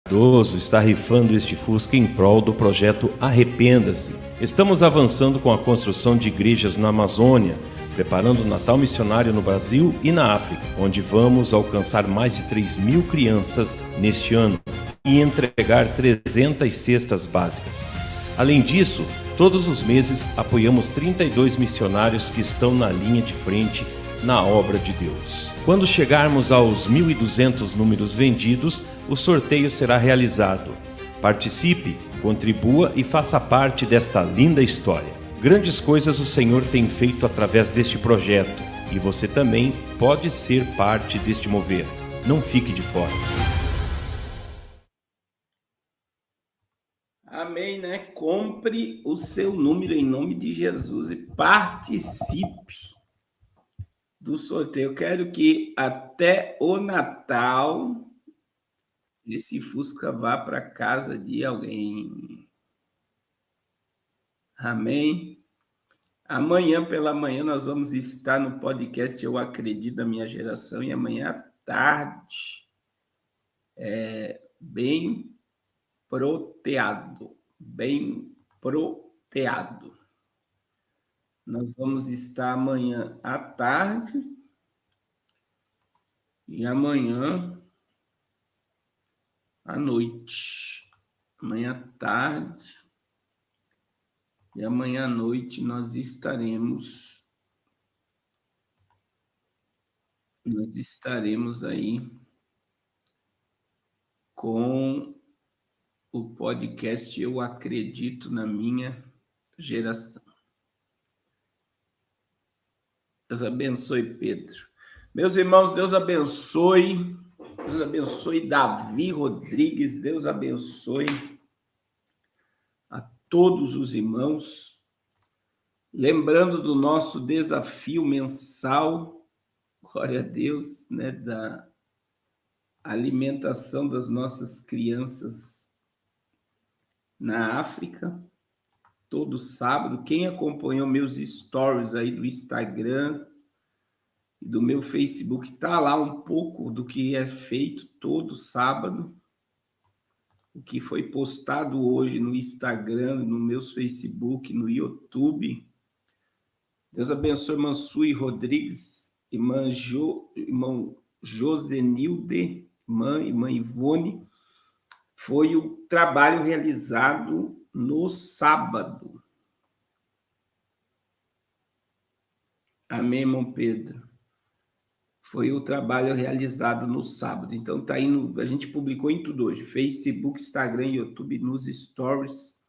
Cardoso está rifando este Fusca em prol do projeto Arrependa-se. Estamos avançando com a construção de igrejas na Amazônia, preparando o Natal missionário no Brasil e na África, onde vamos alcançar mais de 3.000 crianças neste ano e entregar 300 cestas básicas. Além disso, todos os meses apoiamos 32 missionários que estão na linha de frente na obra de Deus. Quando chegarmos aos 1.200 números vendidos, o sorteio será realizado. Participe, contribua e faça parte desta linda história. Grandes coisas o Senhor tem feito através deste projeto e você também pode ser parte deste mover. Não fique de fora. Amém, né? Compre o seu número em nome de Jesus e participe do sorteio. Eu quero que até o Natal esse Fusca vá para casa de alguém. Amém? Amanhã pela manhã nós vamos estar no podcast Eu Acredito da Minha Geração e amanhã à tarde bem proteado. Nós vamos estar amanhã à tarde e amanhã à noite. Amanhã à tarde e amanhã à noite nós estaremos aí com o podcast Eu Acredito na Minha Geração. Deus abençoe, Pedro. Meus irmãos, Deus abençoe. Deus abençoe Davi Rodrigues. Deus abençoe a todos os irmãos. Lembrando do nosso desafio mensal, glória a Deus, né, da alimentação das nossas crianças na África, todo sábado. Quem acompanhou meus stories aí do Instagram e do meu Facebook, tá lá um pouco do que é feito todo sábado, o que foi postado hoje no Instagram, no meu Facebook, no YouTube. Deus abençoe irmã Sui Rodrigues, irmão Josenilde, irmã Ivone. Foi o trabalho realizado no sábado. Amém, irmão Pedro? Foi o trabalho realizado no sábado. Então, tá aí a gente publicou em tudo hoje. Facebook, Instagram, YouTube, nos stories,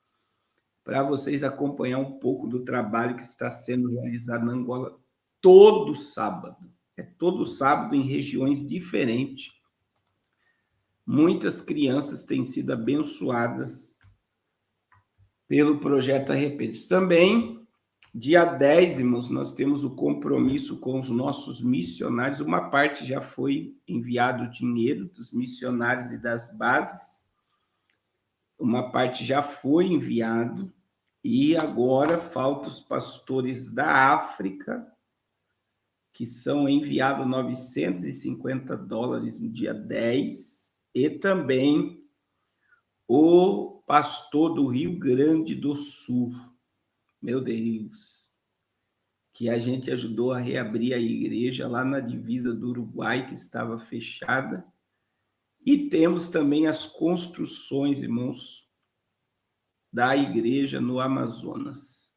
para vocês acompanhar um pouco do trabalho que está sendo realizado na Angola todo sábado. É todo sábado em regiões diferentes. Muitas crianças têm sido abençoadas pelo projeto Arrepende-se. Também, dia 10, irmãos, nós temos o compromisso com os nossos missionários. Uma parte já foi enviado o dinheiro dos missionários e das bases. Uma parte já foi enviado. E agora falta os pastores da África, que são enviados $950 no dia 10. E também o pastor do Rio Grande do Sul, meu Deus, que a gente ajudou a reabrir a igreja lá na divisa do Uruguai, que estava fechada. E temos também as construções, irmãos, da igreja no Amazonas.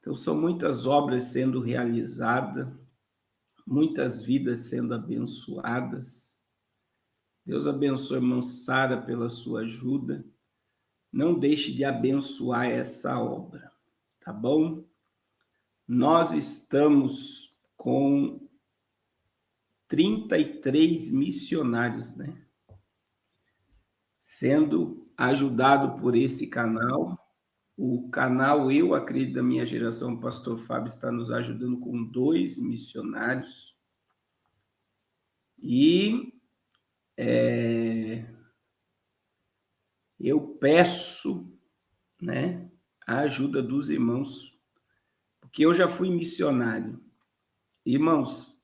Então, são muitas obras sendo realizadas, muitas vidas sendo abençoadas. Deus abençoe a irmã Sara pela sua ajuda. Não deixe de abençoar essa obra, tá bom? Nós estamos com 33 missionários, né? Sendo ajudado por esse canal. O canal Eu Acredito da Minha Geração, o pastor Fábio está nos ajudando com 2 missionários. E eu peço, né, a ajuda dos irmãos, porque eu já fui missionário. Irmãos,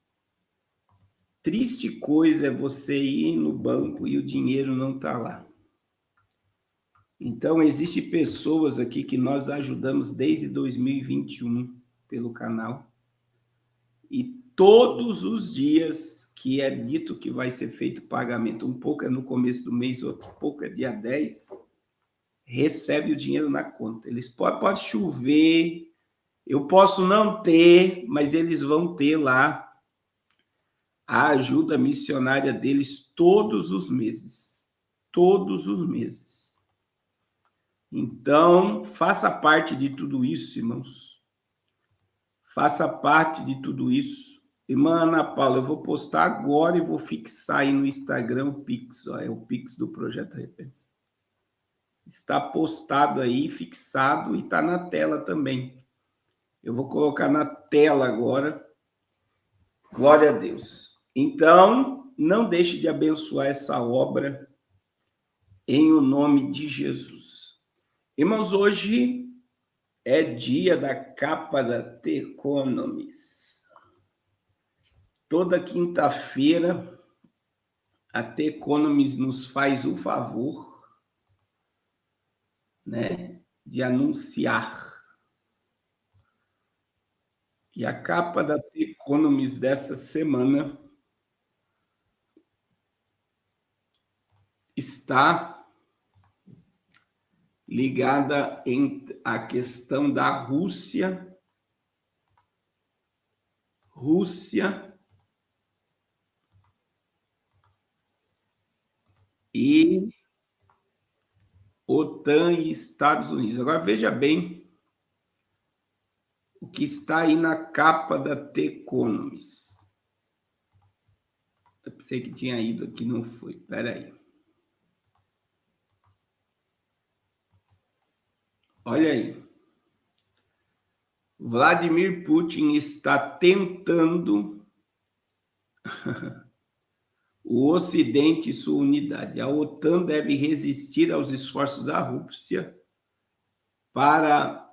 triste coisa é você ir no banco e o dinheiro não está lá. Então, existem pessoas aqui que nós ajudamos desde 2021 pelo canal. E todos os dias que é dito que vai ser feito o pagamento, um pouco é no começo do mês, outro pouco é dia 10, recebe o dinheiro na conta. Eles pode chover, eu posso não ter, mas eles vão ter lá a ajuda missionária deles todos os meses. Todos os meses. Então, faça parte de tudo isso, irmãos. Faça parte de tudo isso. Irmã Ana Paula, eu vou postar agora e vou fixar aí no Instagram o Pix. Ó, é o Pix do Projeto Arrependa-se. Está postado aí, fixado, e está na tela também. Eu vou colocar na tela agora. Glória a Deus. Então, não deixe de abençoar essa obra em o nome de Jesus. Irmãos, hoje é dia da capa da The Economist. Toda quinta-feira, a The Economist nos faz o favor, né, de anunciar. E a capa da The Economist dessa semana está ligada à questão da Rússia e OTAN e Estados Unidos. Agora, veja bem o que está aí na capa da The Economist. Eu pensei que tinha ido aqui, não foi. Espera aí. Olha aí. Vladimir Putin está tentando o Ocidente e sua unidade. A OTAN deve resistir aos esforços da Rússia para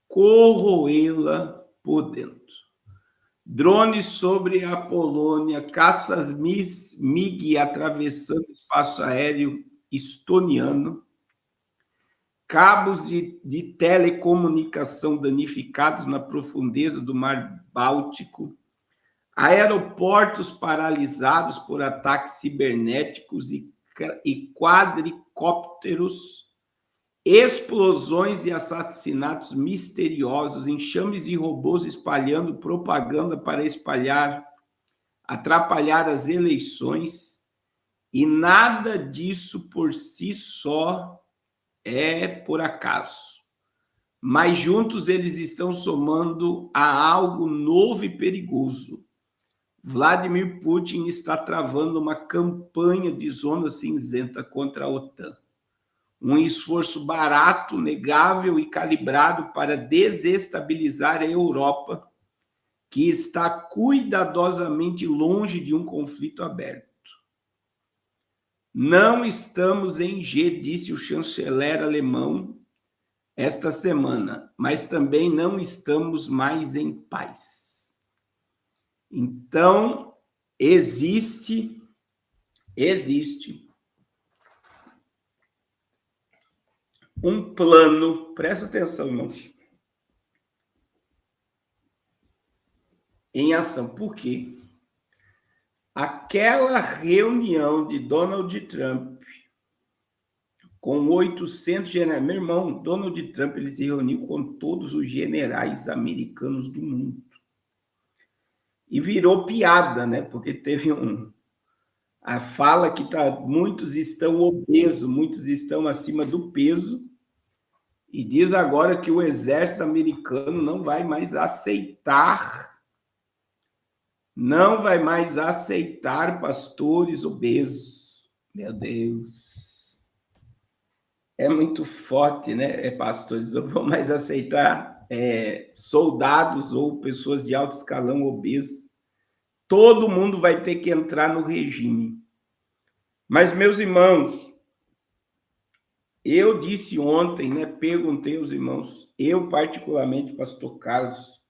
corroê-la por dentro. Drones sobre a Polônia, caças MiG atravessando o espaço aéreo estoniano, cabos de telecomunicação danificados na profundeza do Mar Báltico, aeroportos paralisados por ataques cibernéticos e quadricópteros, explosões e assassinatos misteriosos, enxames de robôs espalhando propaganda para atrapalhar as eleições, e nada disso por si só é por acaso. Mas juntos eles estão somando a algo novo e perigoso. Vladimir Putin está travando uma campanha de zona cinzenta contra a OTAN. Um esforço barato, negável e calibrado para desestabilizar a Europa, que está cuidadosamente longe de um conflito aberto. Não estamos em G, disse o chanceler alemão esta semana, mas também não estamos mais em paz. Então, existe um plano, presta atenção, irmãos, em ação. Por quê? Aquela reunião de Donald Trump com 800 generais. Meu irmão, Donald Trump ele se reuniu com todos os generais americanos do mundo. E virou piada, né? Porque teve a fala que muitos estão obesos, muitos estão acima do peso, e diz agora que o exército americano não vai mais aceitar pastores obesos. Meu Deus. É muito forte, né, pastores? Não vão mais aceitar soldados ou pessoas de alto escalão obesos. Todo mundo vai ter que entrar no regime. Mas, meus irmãos, eu disse ontem, né, perguntei aos irmãos, eu particularmente, pastor Carlos,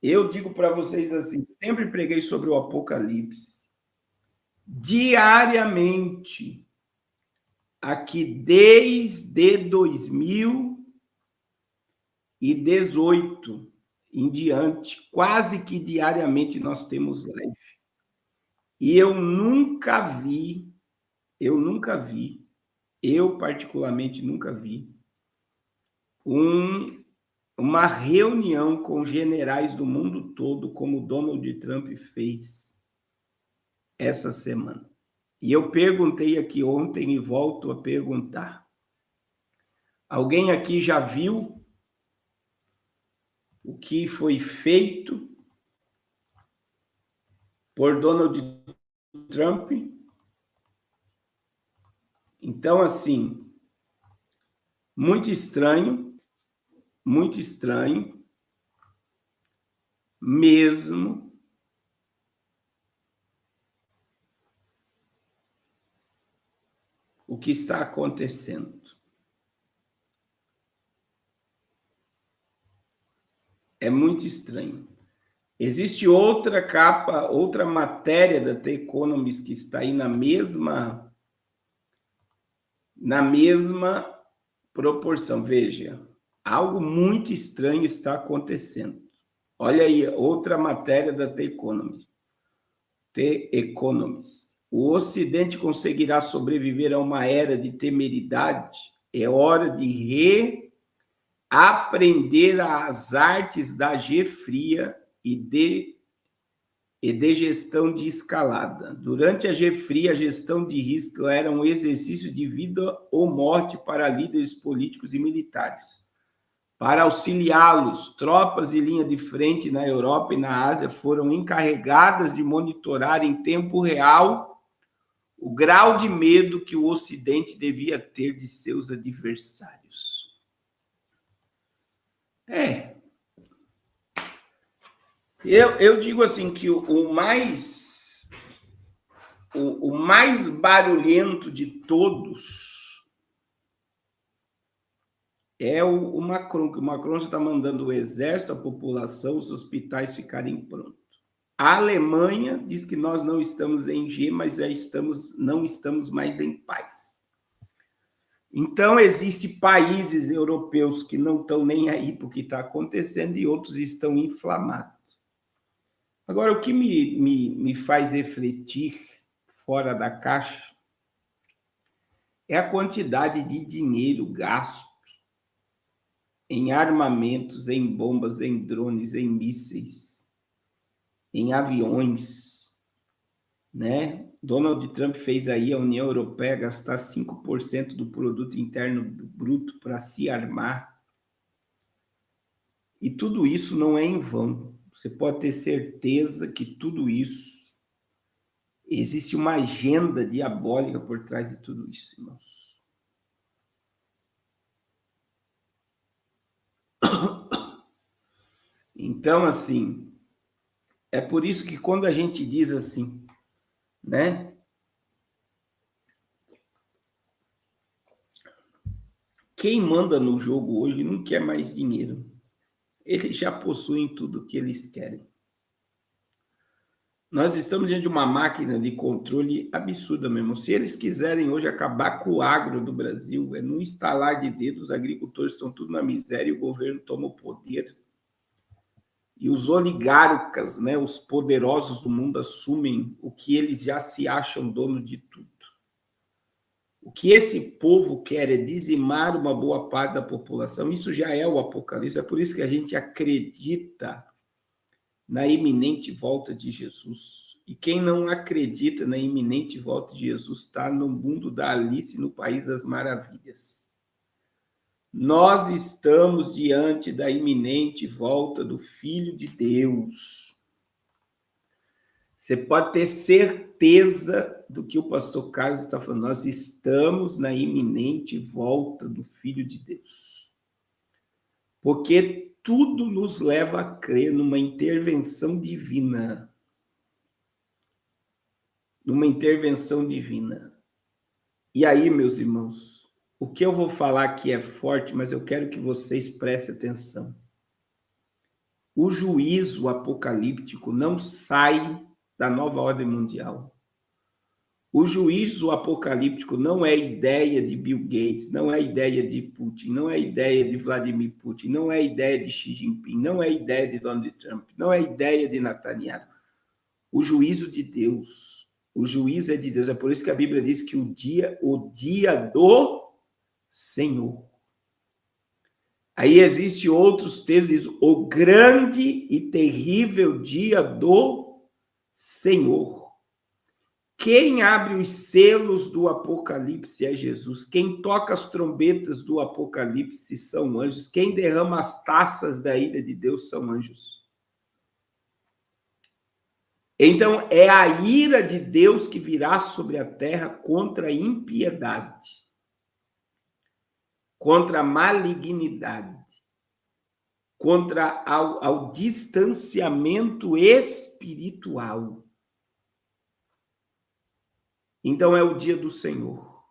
Eu digo para vocês assim, sempre preguei sobre o Apocalipse. Diariamente, aqui desde 2018 em diante, quase que diariamente nós temos live. E eu particularmente nunca vi, uma reunião com generais do mundo todo, como Donald Trump fez essa semana. E eu perguntei aqui ontem e volto a perguntar. Alguém aqui já viu o que foi feito por Donald Trump? Então, assim, muito estranho mesmo. O que está acontecendo. É muito estranho. Existe outra capa, outra matéria da The Economist que está aí na mesma proporção. Veja, algo muito estranho está acontecendo. Olha aí, outra matéria da The Economist. The Economist. O Ocidente conseguirá sobreviver a uma era de temeridade? É hora de reaprender as artes da G-fria e de gestão de escalada. Durante a G-fria, a gestão de risco era um exercício de vida ou morte para líderes políticos e militares. Para auxiliá-los, tropas de linha de frente na Europa e na Ásia foram encarregadas de monitorar em tempo real o grau de medo que o Ocidente devia ter de seus adversários. Eu digo assim que o mais barulhento de todos é o Macron, que o Macron já está mandando o exército, a população, os hospitais ficarem prontos. A Alemanha diz que nós não estamos em G, mas não estamos mais em paz. Então, existem países europeus que não estão nem aí para o que está acontecendo e outros estão inflamados. Agora, o que me faz refletir fora da caixa é a quantidade de dinheiro gasto em armamentos, em bombas, em drones, em mísseis, em aviões, né? Donald Trump fez aí a União Europeia gastar 5% do produto interno bruto para se armar. E tudo isso não é em vão. Você pode ter certeza que tudo isso, existe uma agenda diabólica por trás de tudo isso, irmãos. Então, assim, é por isso que quando a gente diz assim, né? Quem manda no jogo hoje não quer mais dinheiro. Eles já possuem tudo o que eles querem. Nós estamos diante de uma máquina de controle absurda mesmo. Se eles quiserem hoje acabar com o agro do Brasil, é num estalar de dedos, os agricultores estão tudo na miséria e o governo toma o poder. E os oligarcas, né, os poderosos do mundo, assumem o que eles já se acham dono de tudo. O que esse povo quer é dizimar uma boa parte da população. Isso já é o Apocalipse. É por isso que a gente acredita na iminente volta de Jesus. E quem não acredita na iminente volta de Jesus está no mundo da Alice, no País das Maravilhas. Nós estamos diante da iminente volta do Filho de Deus. Você pode ter certeza do que o pastor Carlos está falando. Nós estamos na iminente volta do Filho de Deus. Porque tudo nos leva a crer numa intervenção divina. Numa intervenção divina. E aí, meus irmãos, o que eu vou falar aqui é forte, mas eu quero que vocês prestem atenção. O juízo apocalíptico não sai da nova ordem mundial. O juízo apocalíptico não é ideia de Bill Gates, não é ideia de Putin, não é ideia de Vladimir Putin, não é ideia de Xi Jinping, não é ideia de Donald Trump, não é ideia de Netanyahu. O juízo de Deus, o juízo é de Deus. É por isso que a Bíblia diz que o dia do Senhor. Aí existe outros textos, o grande e terrível dia do Senhor. Quem abre os selos do Apocalipse é Jesus. Quem toca as trombetas do Apocalipse são anjos. Quem derrama as taças da ira de Deus são anjos. Então, é a ira de Deus que virá sobre a terra contra a impiedade, contra a malignidade, contra ao distanciamento espiritual. Então, é o dia do Senhor.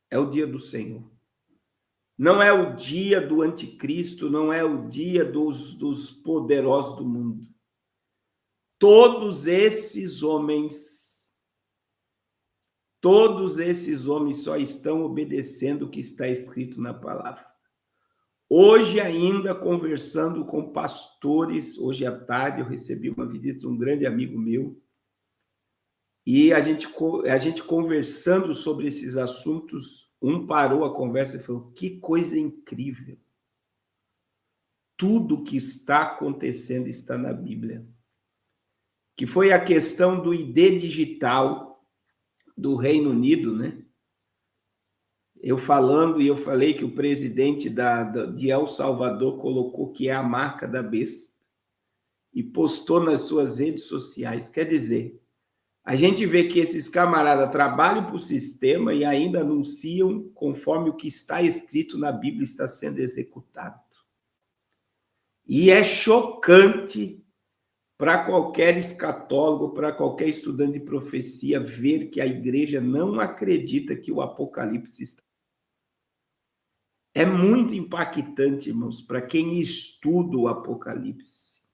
É o dia do Senhor. Não é o dia do anticristo, não é o dia dos poderosos do mundo. Todos esses homens só estão obedecendo o que está escrito na palavra. Hoje ainda, conversando com pastores, hoje à tarde eu recebi uma visita de um grande amigo meu, e a gente conversando sobre esses assuntos, um parou a conversa e falou, que coisa incrível. Tudo que está acontecendo está na Bíblia. Que foi a questão do ID digital do Reino Unido, né? Eu falei que o presidente de El Salvador colocou que é a marca da besta e postou nas suas redes sociais. Quer dizer, a gente vê que esses camaradas trabalham para o sistema e ainda anunciam conforme o que está escrito na Bíblia está sendo executado. E é chocante para qualquer escatólogo, para qualquer estudante de profecia, ver que a igreja não acredita que o Apocalipse está. É muito impactante, irmãos, para quem estuda o Apocalipse,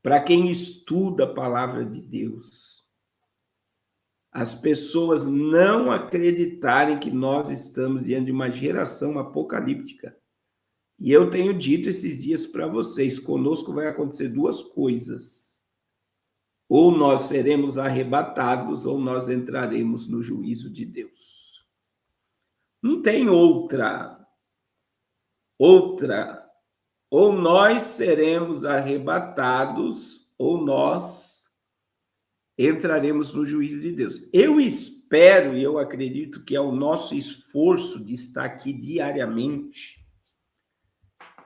para quem estuda a palavra de Deus, as pessoas não acreditarem que nós estamos diante de uma geração apocalíptica. E eu tenho dito esses dias para vocês, conosco vai acontecer duas coisas. Ou nós seremos arrebatados, ou nós entraremos no juízo de Deus. Não tem outra. Ou nós seremos arrebatados, ou nós entraremos no juízo de Deus. Eu espero e eu acredito que é o nosso esforço de estar aqui diariamente,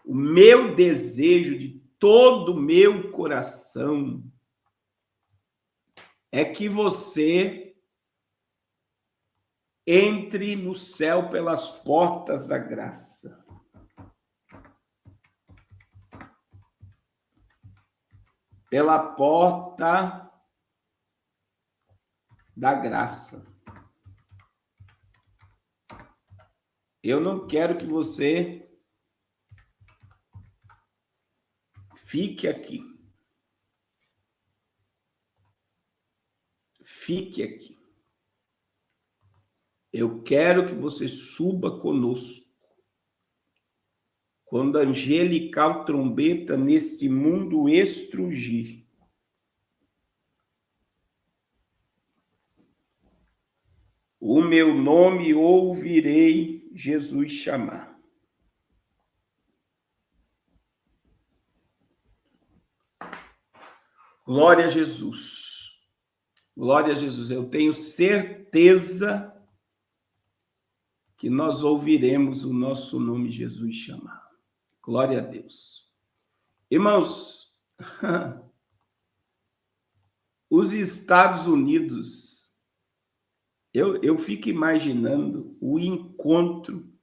o meu desejo de todo o meu coração é que você entre no céu pelas portas da graça. Pela porta da graça. Eu não quero que você fique aqui. Fique aqui. Eu quero que você suba conosco. Quando a angelical trombeta nesse mundo estrugir. O meu nome ouvirei Jesus chamar. Glória a Jesus. Glória a Jesus. Eu tenho certeza que nós ouviremos o nosso nome Jesus chamar. Glória a Deus. Irmãos, os Estados Unidos, eu fico imaginando o encontro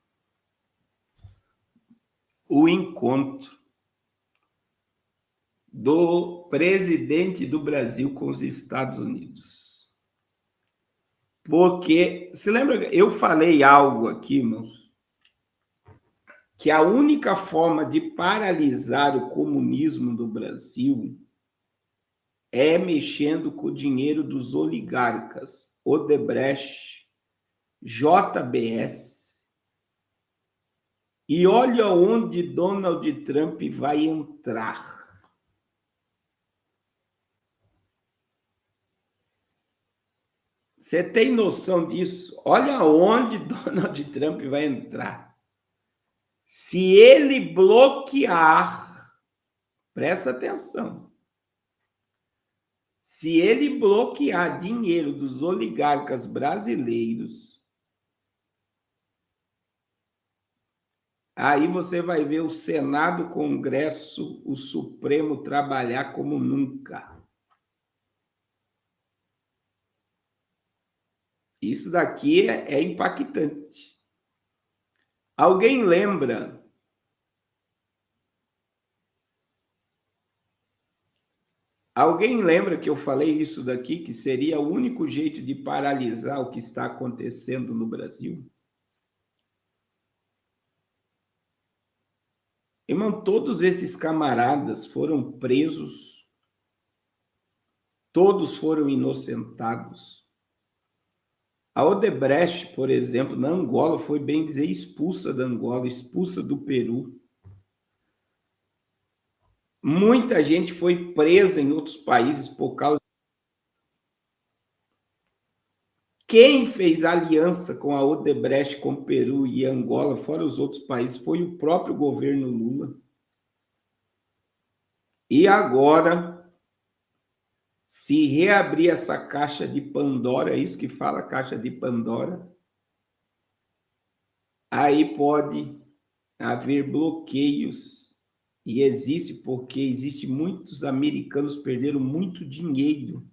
do presidente do Brasil com os Estados Unidos. Porque, se lembra, eu falei algo aqui, irmãos, que a única forma de paralisar o comunismo no Brasil é mexendo com o dinheiro dos oligarcas, Odebrecht, JBS. E olha onde Donald Trump vai entrar. Você tem noção disso? Olha onde Donald Trump vai entrar. Se ele bloquear, presta atenção, se ele bloquear dinheiro dos oligarcas brasileiros, aí você vai ver o Senado, o Congresso, o Supremo trabalhar como nunca. Isso daqui é impactante. Alguém lembra que eu falei isso daqui, que seria o único jeito de paralisar o que está acontecendo no Brasil? Irmão, todos esses camaradas foram presos, todos foram inocentados. A Odebrecht, por exemplo, na Angola, foi bem dizer expulsa da Angola, expulsa do Peru. Muita gente foi presa em outros países por causa. Quem fez aliança com a Odebrecht, com o Peru e Angola, fora os outros países, foi o próprio governo Lula. E agora, se reabrir essa caixa de Pandora, é isso que fala, caixa de Pandora, aí pode haver bloqueios, e existe porque muitos americanos perderam muito dinheiro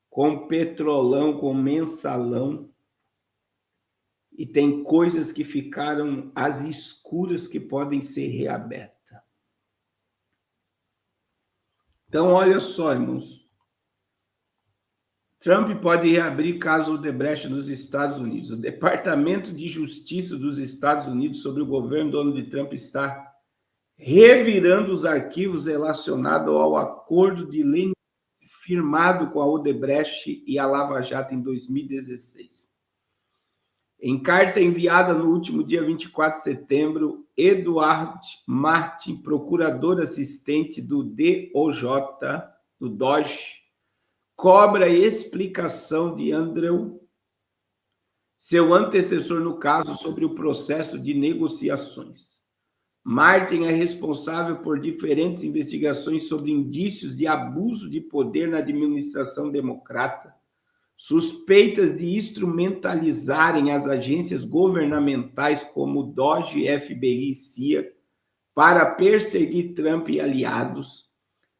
com petrolão, com mensalão, e tem coisas que ficaram às escuras que podem ser reabertas. Então, olha só, irmãos. Trump pode reabrir caso Odebrecht nos Estados Unidos. O Departamento de Justiça dos Estados Unidos sobre o governo Donald Trump está revirando os arquivos relacionados ao acordo de leniência firmado com a Odebrecht e a Lava Jato em 2016. Em carta enviada no último dia 24 de setembro, Edward Martin, procurador assistente do DOJ, cobra explicação de Andrew, seu antecessor no caso, sobre o processo de negociações. Martin é responsável por diferentes investigações sobre indícios de abuso de poder na administração democrata, suspeitas de instrumentalizarem as agências governamentais como DOJ, FBI e CIA para perseguir Trump e aliados.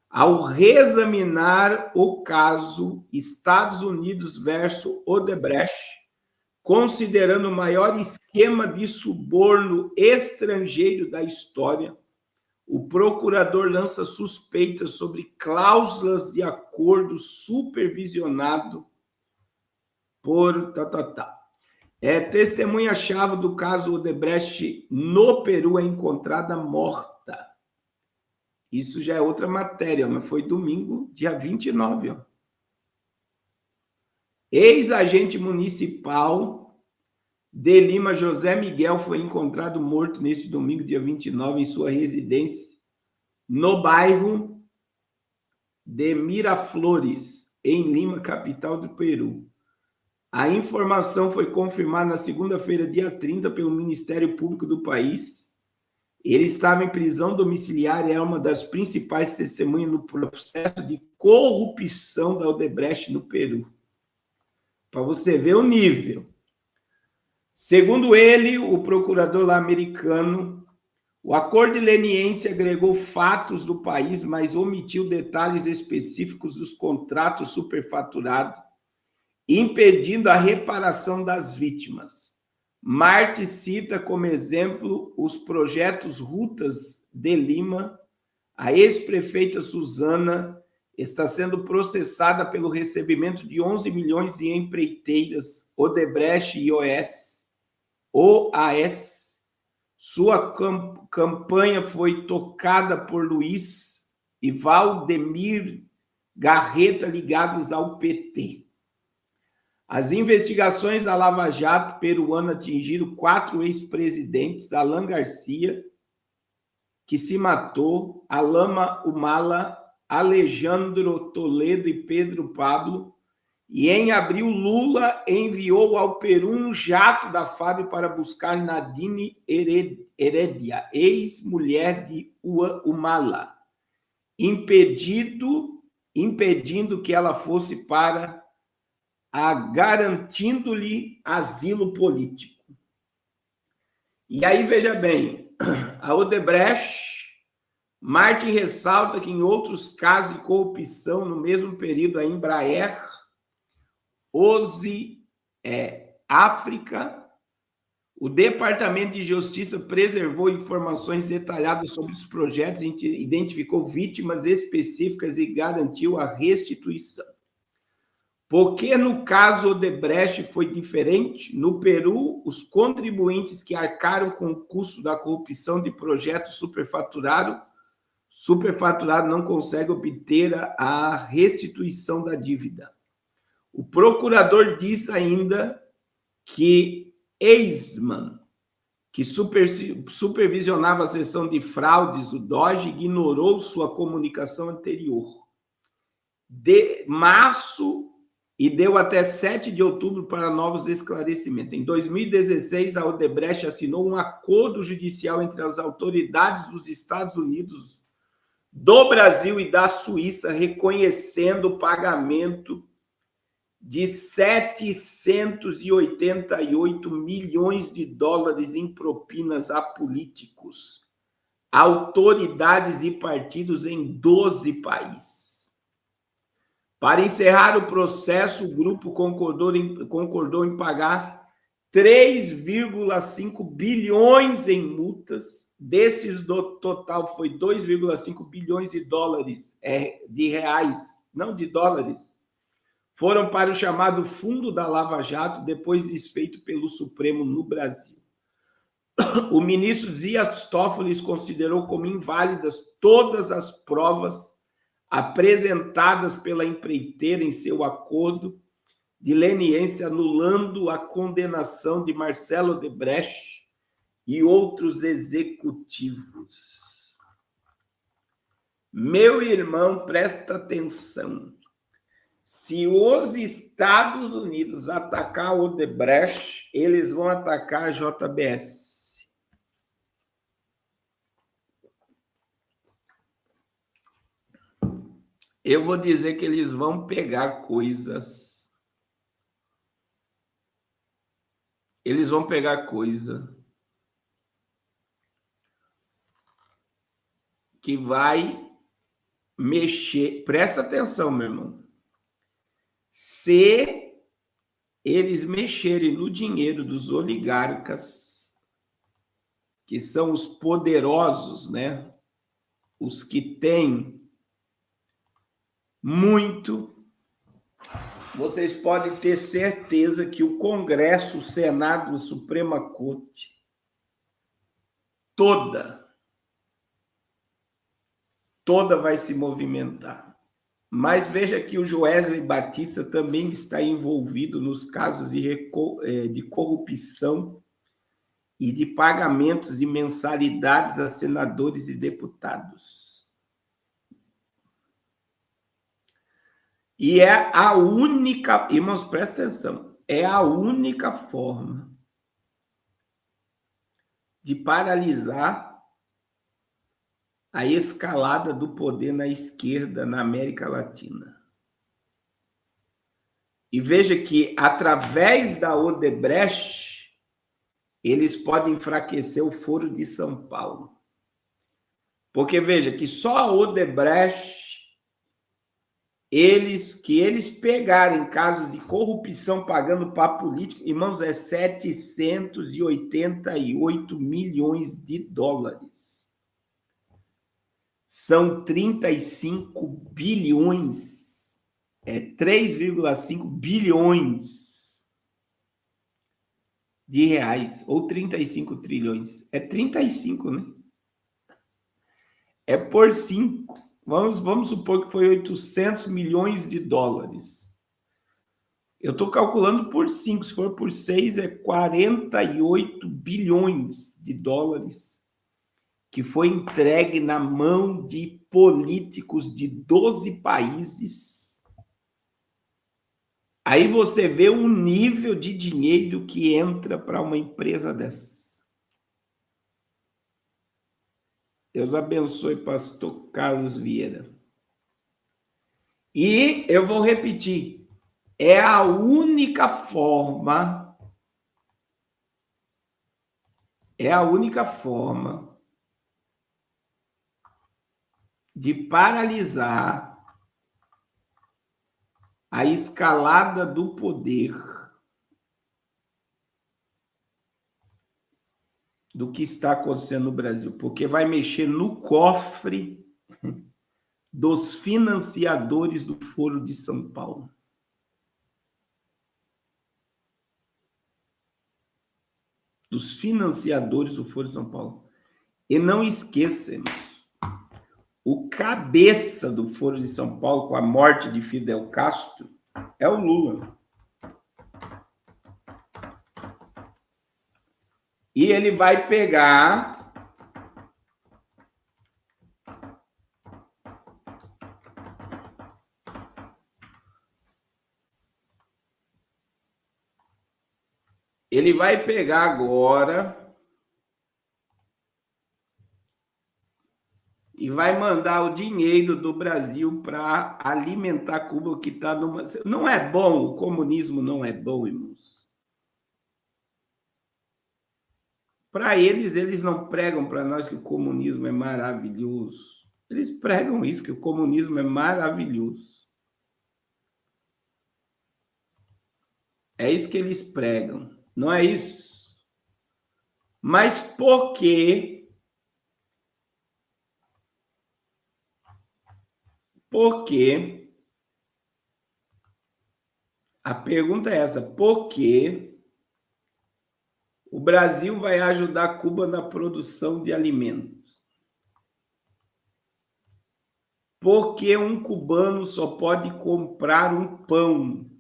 Ao reexaminar o caso Estados Unidos versus Odebrecht, considerando o maior esquema de suborno estrangeiro da história, o procurador lança suspeitas sobre cláusulas de acordo supervisionado por testemunha-chave do caso Odebrecht no Peru é encontrada morta. Isso já é outra matéria, mas foi domingo, dia 29. Ó. Ex-agente municipal de Lima, José Miguel, foi encontrado morto nesse domingo, dia 29, em sua residência, no bairro de Miraflores, em Lima, capital do Peru. A informação foi confirmada na segunda-feira, dia 30, pelo Ministério Público do país. Ele estava em prisão domiciliar e é uma das principais testemunhas no processo de corrupção da Odebrecht no Peru. Para você ver o nível. Segundo ele, o procurador lá americano, o acordo de leniência agregou fatos do país, mas omitiu detalhes específicos dos contratos superfaturados, impedindo a reparação das vítimas. Martin cita como exemplo os projetos Rutas de Lima. A ex-prefeita Suzana está sendo processada pelo recebimento de 11 milhões de empreiteiras Odebrecht e OAS, Sua campanha foi tocada por Luiz e Valdemir Garreta, ligados ao PT. As investigações da Lava Jato peruana atingiram 4 ex-presidentes: Alan Garcia, que se matou, Alama Humala, Alejandro Toledo e Pedro Pablo. E em abril, Lula enviou ao Peru um jato da FAB para buscar Nadine Heredia, ex-mulher de Humala, impedindo que ela fosse para garantindo-lhe asilo político. E aí, veja bem, a Odebrecht, Martin ressalta que em outros casos de corrupção, no mesmo período, a Embraer, África, o Departamento de Justiça preservou informações detalhadas sobre os projetos, identificou vítimas específicas e garantiu a restituição. Porque no caso Odebrecht foi diferente? No Peru, os contribuintes que arcaram com o custo da corrupção de projetos superfaturado não conseguem obter a restituição da dívida. O procurador diz ainda que Eisman, que supervisionava a sessão de fraudes do DOGE, ignorou sua comunicação anterior. De março e deu até 7 de outubro para novos esclarecimentos. Em 2016, a Odebrecht assinou um acordo judicial entre as autoridades dos Estados Unidos, do Brasil e da Suíça, reconhecendo o pagamento de 788 milhões de dólares em propinas a políticos, autoridades e partidos em 12 países. Para encerrar o processo, o grupo concordou em pagar 3,5 bilhões em multas. Desses, do total, foi 2,5 bilhões de dólares, de reais, não de dólares, foram para o chamado Fundo da Lava Jato, depois desfeito pelo Supremo no Brasil. O ministro Dias Toffoli considerou como inválidas todas as provas apresentadas pela empreiteira em seu acordo de leniência, anulando a condenação de Marcelo Odebrecht e outros executivos. Meu irmão, presta atenção. Se os Estados Unidos atacar o Odebrecht, eles vão atacar a JBS. Eu vou dizer que eles vão pegar coisas. Eles vão pegar coisa que vai mexer. Presta atenção, meu irmão. Se eles mexerem no dinheiro dos oligarcas, que são os poderosos, né? Os que têm muito, vocês podem ter certeza que o Congresso, o Senado, a Suprema Corte, toda vai se movimentar. Mas veja que o Joesley Batista também está envolvido nos casos de corrupção e de pagamentos de mensalidades a senadores e deputados. E é a única, irmãos, presta atenção, é a única forma de paralisar a escalada do poder na esquerda na América Latina. E veja que, através da Odebrecht, eles podem enfraquecer o Foro de São Paulo. Porque veja que só a Odebrecht, eles pegarem casos de corrupção pagando para político, irmãos, é 788 milhões de dólares. São 35 bilhões, 3,5 bilhões. de reais, ou 35 trilhões. É 35, né? É por 5. Vamos supor que foi 800 milhões de dólares. Eu estou calculando por 5. Se for por 6, é 48 bilhões de dólares que foi entregue na mão de políticos de 12 países. Aí você vê o nível de dinheiro que entra para uma empresa dessa. Deus abençoe, pastor Carlos Vieira. E eu vou repetir, é a única forma de paralisar a escalada do poder do que está acontecendo no Brasil, porque vai mexer no cofre dos financiadores do Foro de São Paulo. Dos financiadores do Foro de São Paulo. E não esqueçamos, o cabeça do Foro de São Paulo, com a morte de Fidel Castro, é o Lula. E ele vai pegar agora e vai mandar o dinheiro do Brasil para alimentar Cuba, que está numa... Não é bom, o comunismo não é bom, irmãos. Para eles não pregam para nós que o comunismo é maravilhoso. Eles pregam isso, que o comunismo é maravilhoso. É isso que eles pregam, não é isso? Mas por quê? Por quê? A pergunta é essa: por que o Brasil vai ajudar Cuba na produção de alimentos? Por que um cubano só pode comprar um pão?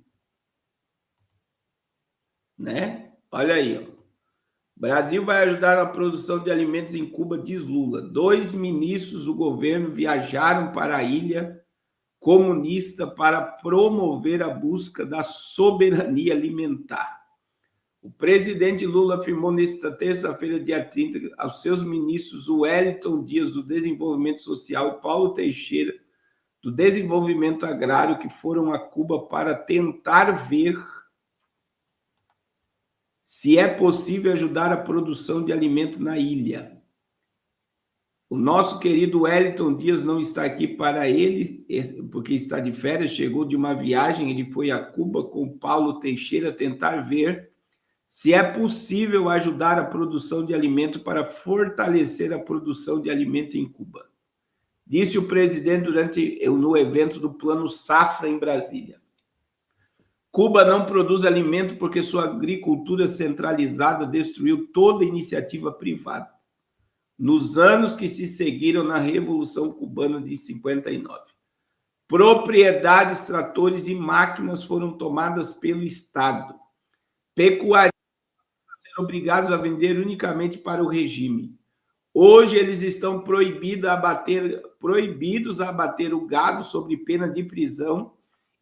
Né? Olha aí, ó. Brasil vai ajudar na produção de alimentos em Cuba, diz Lula. 2 ministros do governo viajaram para a ilha comunista para promover a busca da soberania alimentar. O presidente Lula afirmou nesta terça-feira, dia 30, aos seus ministros Wellington Dias, do Desenvolvimento Social, e Paulo Teixeira, do Desenvolvimento Agrário, que foram a Cuba para tentar ver se é possível ajudar a produção de alimento na ilha. O nosso querido Wellington Dias não está aqui para ele, porque está de férias, chegou de uma viagem, ele foi a Cuba com Paulo Teixeira tentar ver se é possível ajudar a produção de alimento para fortalecer a produção de alimento em Cuba. Disse o presidente no evento do Plano Safra em Brasília. Cuba não produz alimento porque sua agricultura centralizada destruiu toda iniciativa privada. Nos anos que se seguiram na Revolução Cubana de 59, propriedades, tratores e máquinas foram tomadas pelo Estado. Pecuaristas serão obrigados a vender unicamente para o regime. Hoje eles estão proibidos a abater o gado sob pena de prisão,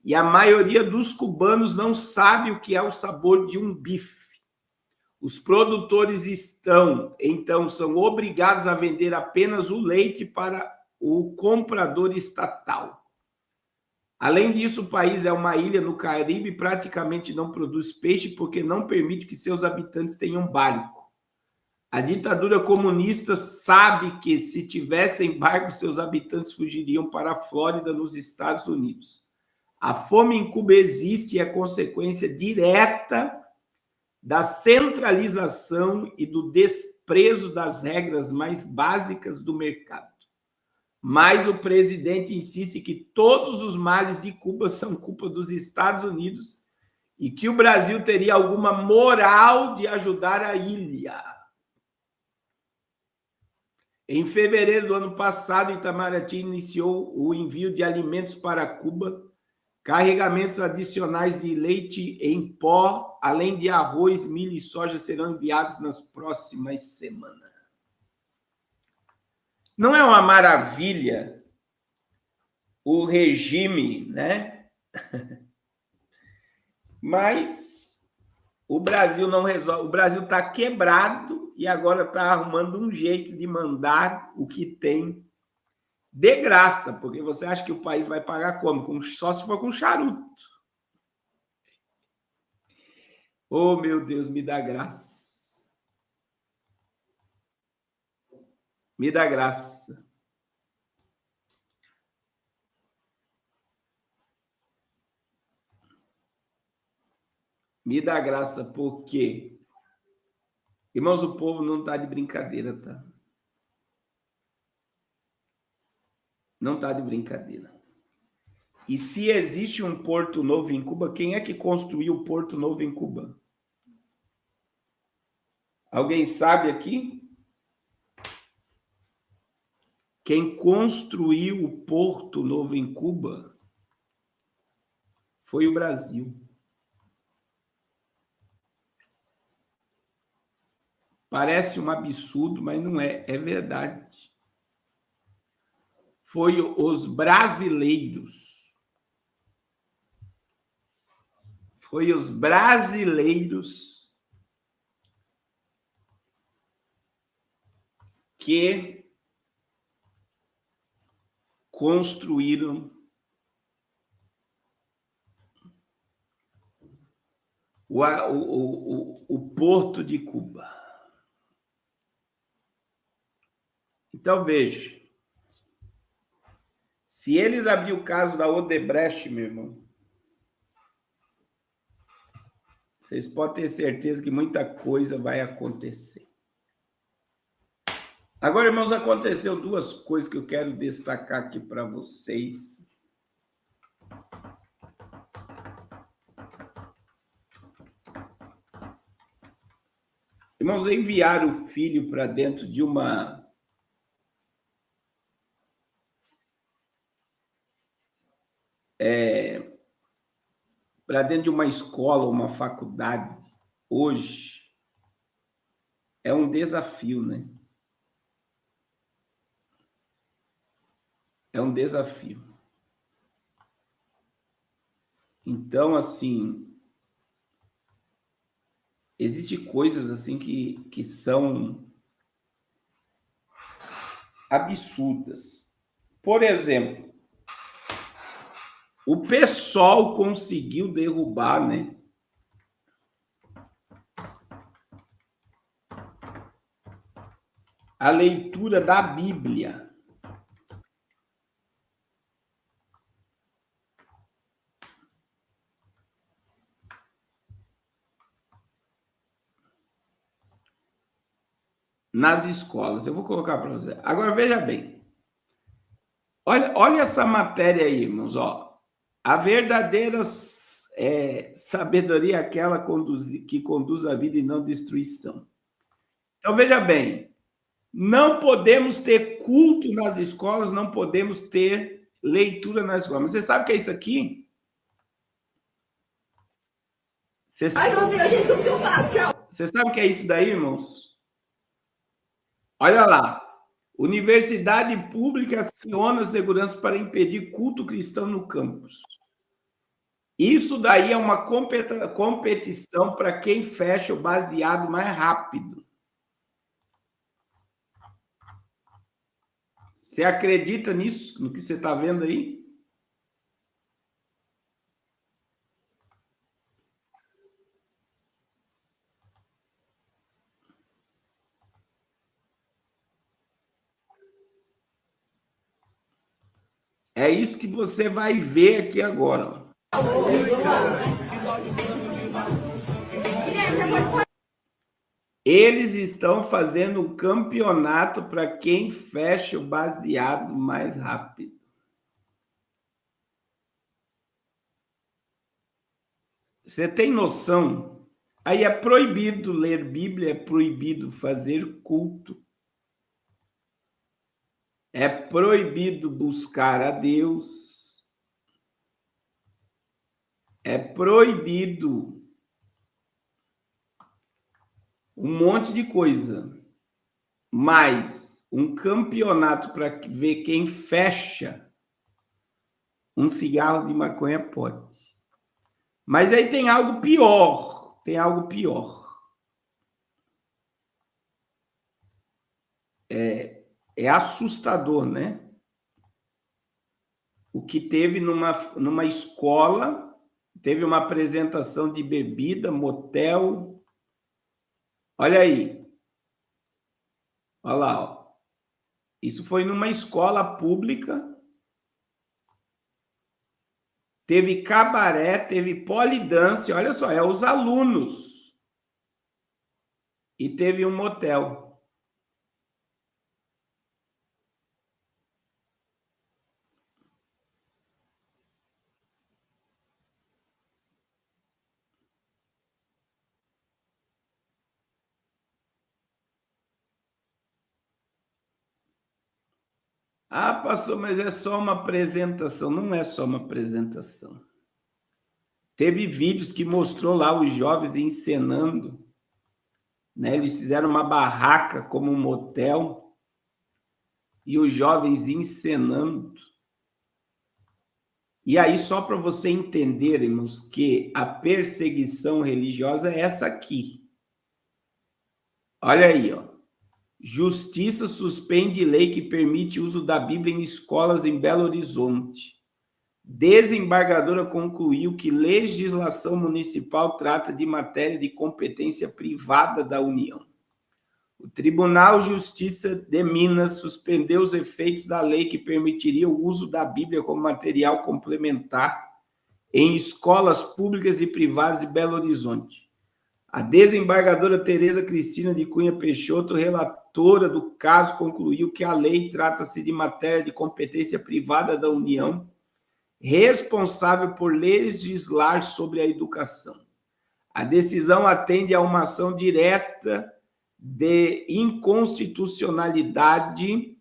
e a maioria dos cubanos não sabe o que é o sabor de um bife. Os produtores então, são obrigados a vender apenas o leite para o comprador estatal. Além disso, o país é uma ilha no Caribe e praticamente não produz peixe porque não permite que seus habitantes tenham barco. A ditadura comunista sabe que, se tivessem barco, seus habitantes fugiriam para a Flórida, nos Estados Unidos. A fome em Cuba existe e é consequência direta da centralização e do desprezo das regras mais básicas do mercado. Mas o presidente insiste que todos os males de Cuba são culpa dos Estados Unidos e que o Brasil teria alguma moral de ajudar a ilha. Em fevereiro do ano passado, Itamaraty iniciou o envio de alimentos para Cuba, carregamentos adicionais de leite em pó, além de arroz, milho e soja, serão enviados nas próximas semanas. Não é uma maravilha o regime, né? Mas o Brasil não resolve. O Brasil está quebrado e agora está arrumando um jeito de mandar o que tem de graça, porque você acha que o país vai pagar como? Só se for com charuto. Oh, meu Deus, me dá graça. Me dá graça. Me dá graça porque, irmãos, o povo não está de brincadeira, tá? Não está de brincadeira. E se existe um Porto Novo em Cuba, quem é que construiu o Porto Novo em Cuba? Alguém sabe aqui? Quem construiu o Porto Novo em Cuba foi o Brasil. Parece um absurdo, mas não é, é verdade. Foi os brasileiros. Foi os brasileiros que construíram o Porto de Cuba. Então, veja, se eles abrirem o caso da Odebrecht, meu irmão, vocês podem ter certeza que muita coisa vai acontecer. Agora, irmãos, aconteceu duas coisas que eu quero destacar aqui para vocês. Irmãos, enviar o filho para dentro de uma para dentro de uma escola, uma faculdade, hoje, é um desafio, né? É um desafio. Então, assim, existem coisas assim que são absurdas. Por exemplo, o PSOL conseguiu derrubar, né? A leitura da Bíblia. Nas escolas. Eu vou colocar para você. Agora, veja bem. Olha essa matéria aí, irmãos. Ó. A verdadeira sabedoria é aquela que conduz a vida e não destruição. Então, veja bem. Não podemos ter culto nas escolas, não podemos ter leitura nas escolas. Mas você sabe o que é isso aqui? Você sabe o que é isso daí, irmãos? Olha lá. Universidade pública aciona segurança para impedir culto cristão no campus. Isso daí é uma competição para quem fecha o baseado mais rápido. Você acredita nisso, no que você está vendo aí? É isso que você vai ver aqui agora. Eles estão fazendo um campeonato para quem fecha o baseado mais rápido. Você tem noção? Aí é proibido ler Bíblia, é proibido fazer culto, é proibido buscar a Deus, é proibido um monte de coisa, mas um campeonato para ver quem fecha um cigarro de maconha pode. Mas aí tem algo pior, tem algo pior. É assustador, né? O que teve numa escola, teve uma apresentação de bebida, motel. Olha aí. Olha lá, ó. Isso foi numa escola pública. Teve cabaré, teve polidance, olha só, é os alunos. E teve um motel. Ah, pastor, mas é só uma apresentação. Não é só uma apresentação. Teve vídeos que mostrou lá os jovens encenando, né? Eles fizeram uma barraca como um motel e os jovens encenando. E aí, só para você entendermos que a perseguição religiosa é essa aqui. Olha aí, ó. Justiça suspende lei que permite uso da Bíblia em escolas em Belo Horizonte. Desembargadora concluiu que legislação municipal trata de matéria de competência privada da União. O Tribunal de Justiça de Minas suspendeu os efeitos da lei que permitiria o uso da Bíblia como material complementar em escolas públicas e privadas de Belo Horizonte. A desembargadora Tereza Cristina de Cunha Peixoto, relatora do caso, concluiu que a lei trata-se de matéria de competência privada da União, responsável por legislar sobre a educação. A decisão atende a uma ação direta de inconstitucionalidade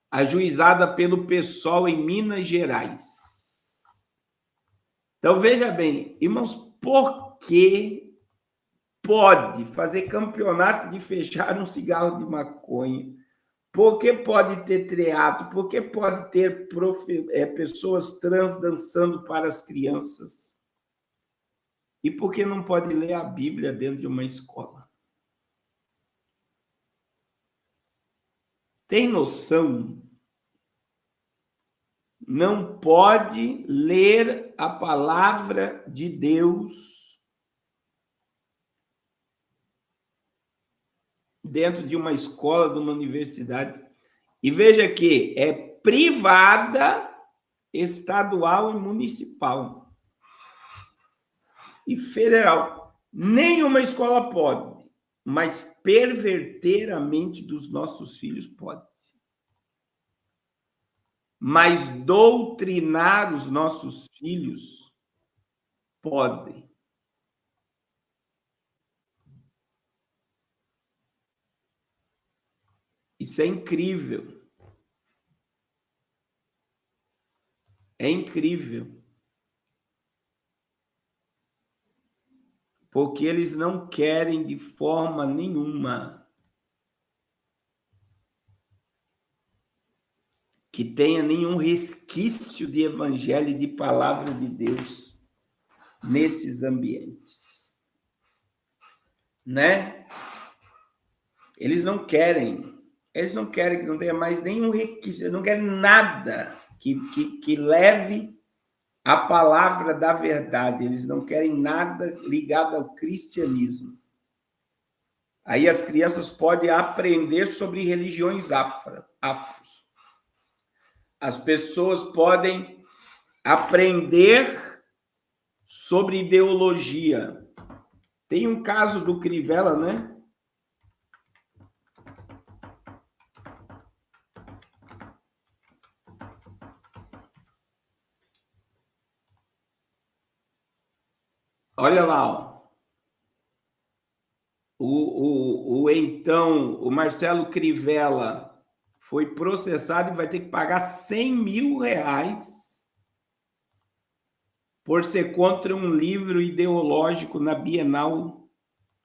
ajuizada pelo PSOL em Minas Gerais. Então, veja bem, irmãos, por que pode fazer campeonato de fechar um cigarro de maconha? Por que pode ter teatro? Por que pode ter pessoas trans dançando para as crianças? E por que não pode ler a Bíblia dentro de uma escola? Tem noção? Não pode ler a palavra de Deus dentro de uma escola, de uma universidade. E veja que é privada, estadual e municipal. E federal. Nenhuma escola pode, mas perverter a mente dos nossos filhos pode. Mas doutrinar os nossos filhos pode. Isso é incrível. É incrível. Porque eles não querem de forma nenhuma que tenha nenhum resquício de evangelho e de palavra de Deus nesses ambientes. Né? Eles não querem que não tenha mais nenhum resquício, eles não querem nada que leve a palavra da verdade, eles não querem nada ligado ao cristianismo. Aí as crianças podem aprender sobre religiões afros. As pessoas podem aprender sobre ideologia. Tem um caso do Crivella, né? Olha lá, ó. Então, o Marcelo Crivella foi processado e vai ter que pagar 100 mil reais por ser contra um livro ideológico na Bienal.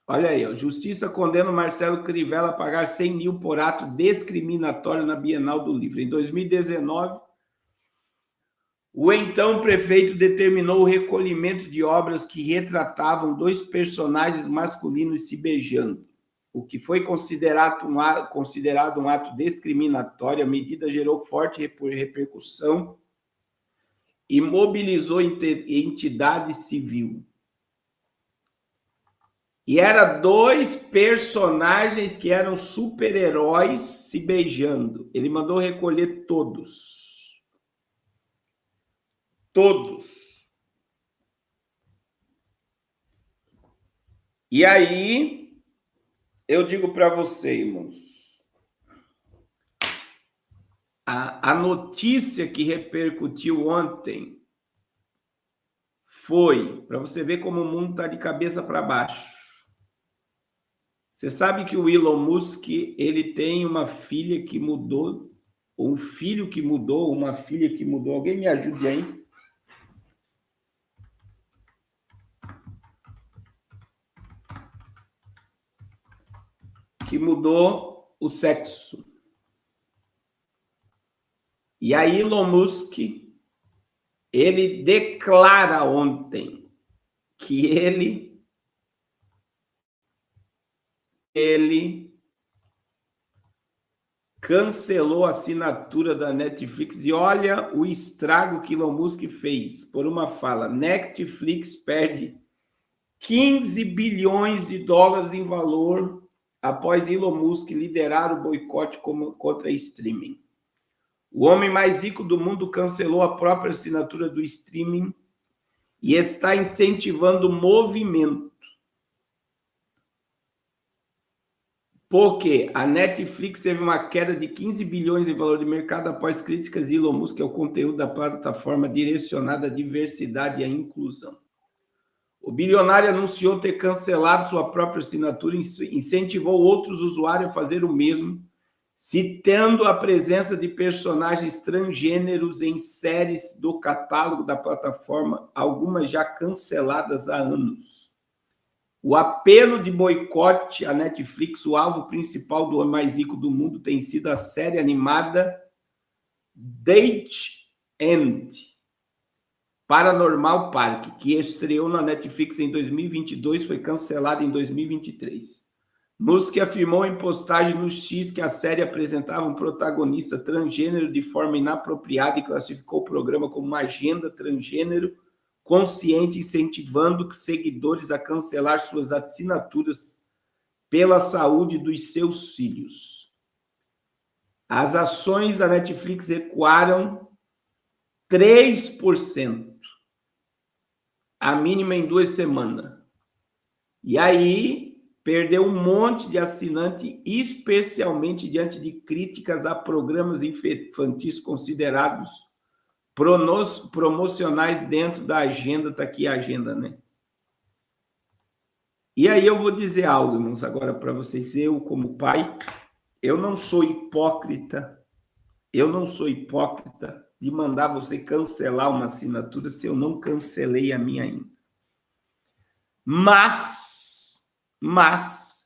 Olha aí, ó. Justiça condena o Marcelo Crivella a pagar 100 mil por ato discriminatório na Bienal do Livro. Em 2019, o então prefeito determinou o recolhimento de obras que retratavam dois personagens masculinos se beijando, o que foi considerado um ato discriminatório. A medida gerou forte repercussão e mobilizou entidade civil. E eram dois personagens que eram super-heróis se beijando. Ele mandou recolher todos. Todos. E aí, eu digo para você, irmãos, a notícia que repercutiu ontem foi, para você ver como o mundo está de cabeça para baixo. Você sabe que o Elon Musk, ele tem uma filha que mudou, ou um filho que mudou, uma filha que mudou. Alguém me ajude aí? Que mudou o sexo. E aí Elon Musk, ele declara ontem que ele cancelou a assinatura da Netflix. E olha o estrago que Elon Musk fez por uma fala. Netflix perde 15 bilhões de dólares em valor após Elon Musk liderar o boicote contra streaming. O homem mais rico do mundo cancelou a própria assinatura do streaming e está incentivando o movimento. Porque a Netflix teve uma queda de 15 bilhões em valor de mercado após críticas de Elon Musk ao conteúdo da plataforma direcionada à diversidade e à inclusão. O bilionário anunciou ter cancelado sua própria assinatura e incentivou outros usuários a fazer o mesmo, citando a presença de personagens transgêneros em séries do catálogo da plataforma, algumas já canceladas há anos. O apelo de boicote à Netflix, o alvo principal do homem mais rico do mundo, tem sido a série animada Dead End, Paranormal Park, que estreou na Netflix em 2022, foi cancelada em 2023. Musk afirmou em postagem no X que a série apresentava um protagonista transgênero de forma inapropriada e classificou o programa como uma agenda transgênero consciente, incentivando seguidores a cancelar suas assinaturas pela saúde dos seus filhos. As ações da Netflix recuaram 3%, a mínima em 2 semanas. E aí, perdeu um monte de assinante, especialmente diante de críticas a programas infantis considerados promocionais dentro da agenda. Está aqui a agenda, né? E aí eu vou dizer algo, irmãos, agora para vocês. Eu, como pai, eu não sou hipócrita. Eu não sou hipócrita de mandar você cancelar uma assinatura se eu não cancelei a minha ainda. Mas,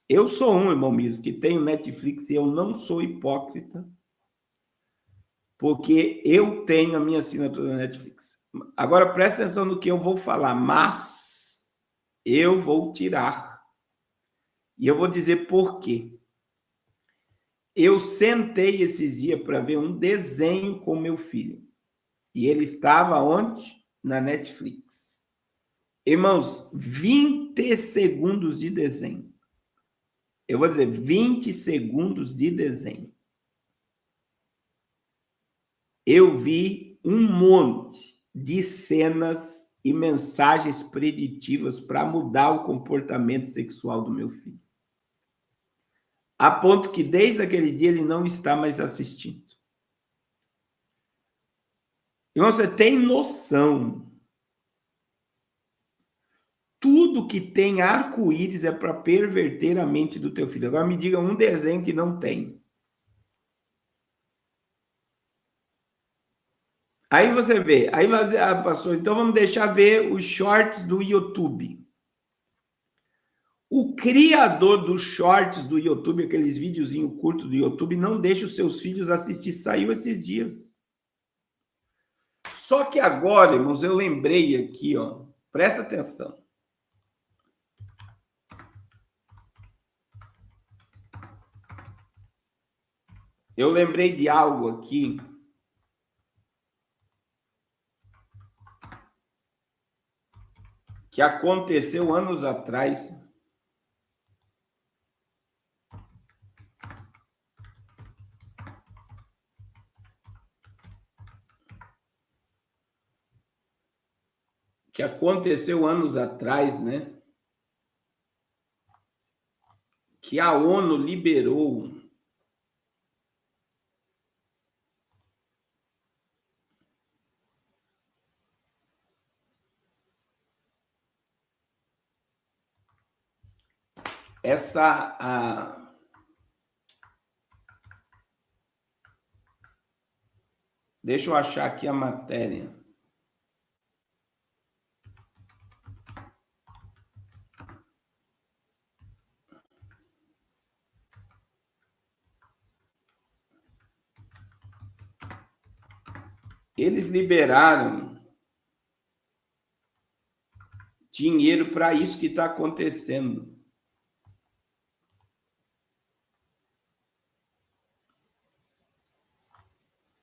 eu sou um, irmão Mires, que tenho Netflix e eu não sou hipócrita, porque eu tenho a minha assinatura da Netflix. Agora, presta atenção no que eu vou falar, mas eu vou tirar. E eu vou dizer por quê. Eu sentei esses dias para ver um desenho com meu filho. E ele estava onde? Na Netflix. Irmãos, 20 segundos de desenho. Eu vou dizer 20 segundos de desenho. Eu vi um monte de cenas e mensagens preditivas para mudar o comportamento sexual do meu filho. A ponto que desde aquele dia ele não está mais assistindo. Irmão, você tem noção? Tudo tudo que tem arco-íris é para perverter a mente do teu filho. Agora me diga um desenho que não tem. Aí você vê, aí vai dizer, pastor, então vamos deixar ver os shorts do YouTube. O criador dos shorts do YouTube, aqueles videozinhos curtos do YouTube, não deixa os seus filhos assistir. Saiu esses dias. Só que agora, irmãos, eu lembrei aqui, ó, presta atenção. Eu lembrei de algo aqui que aconteceu anos atrás. Que aconteceu anos atrás, né? Que a ONU liberou Deixa eu achar aqui a matéria. Eles liberaram dinheiro para isso que está acontecendo.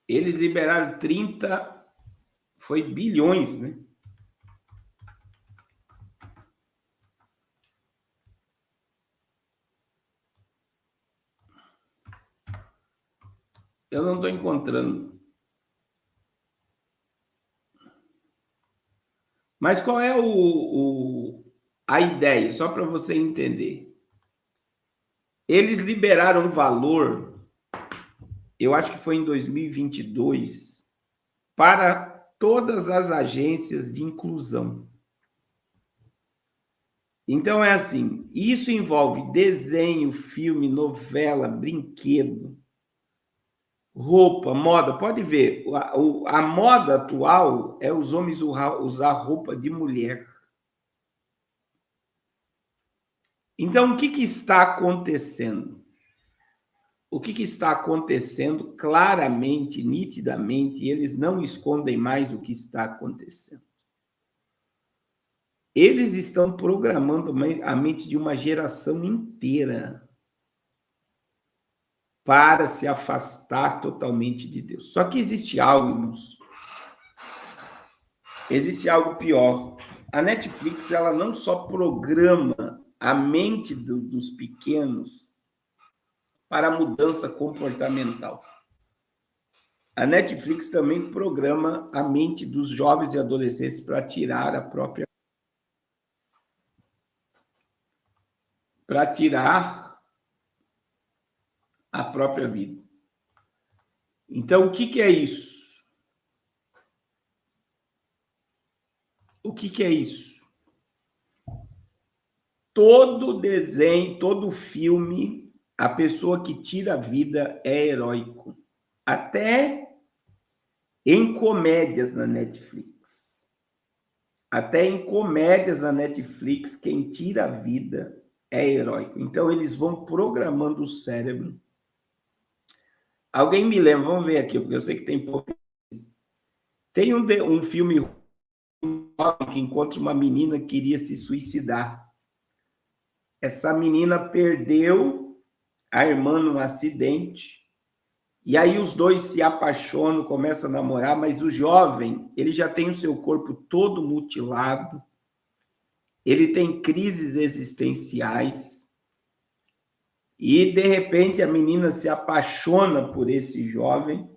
Eles liberaram 30, foi bilhões, né? Eu não estou encontrando. Mas qual é a ideia? Só para você entender. Eles liberaram valor, eu acho que foi em 2022, para todas as agências de inclusão. Então, é assim, isso envolve desenho, filme, novela, brinquedo, roupa, moda. Pode ver, a moda atual é os homens usar roupa de mulher. Então, o que está acontecendo? O que está acontecendo claramente, nitidamente, e eles não escondem mais o que está acontecendo. Eles estão programando a mente de uma geração inteira para se afastar totalmente de Deus. Só que existe algo, irmãos. Existe algo pior. A Netflix, ela não só programa a mente dos pequenos para a mudança comportamental. A Netflix também programa a mente dos jovens e adolescentes para tirar a própria vida. Então, o que é isso? O que é isso? Todo desenho, todo filme, a pessoa que tira a vida é heróico. Até em comédias na Netflix. Até em comédias na Netflix, quem tira a vida é heróico. Então, eles vão programando o cérebro. Alguém me lembra, vamos ver aqui, porque eu sei que tem pouco. Tem um filme que encontra uma menina que queria se suicidar. Essa menina perdeu a irmã num acidente, e aí os dois se apaixonam, começam a namorar, mas o jovem, ele já tem o seu corpo todo mutilado, ele tem crises existenciais, e de repente a menina se apaixona por esse jovem,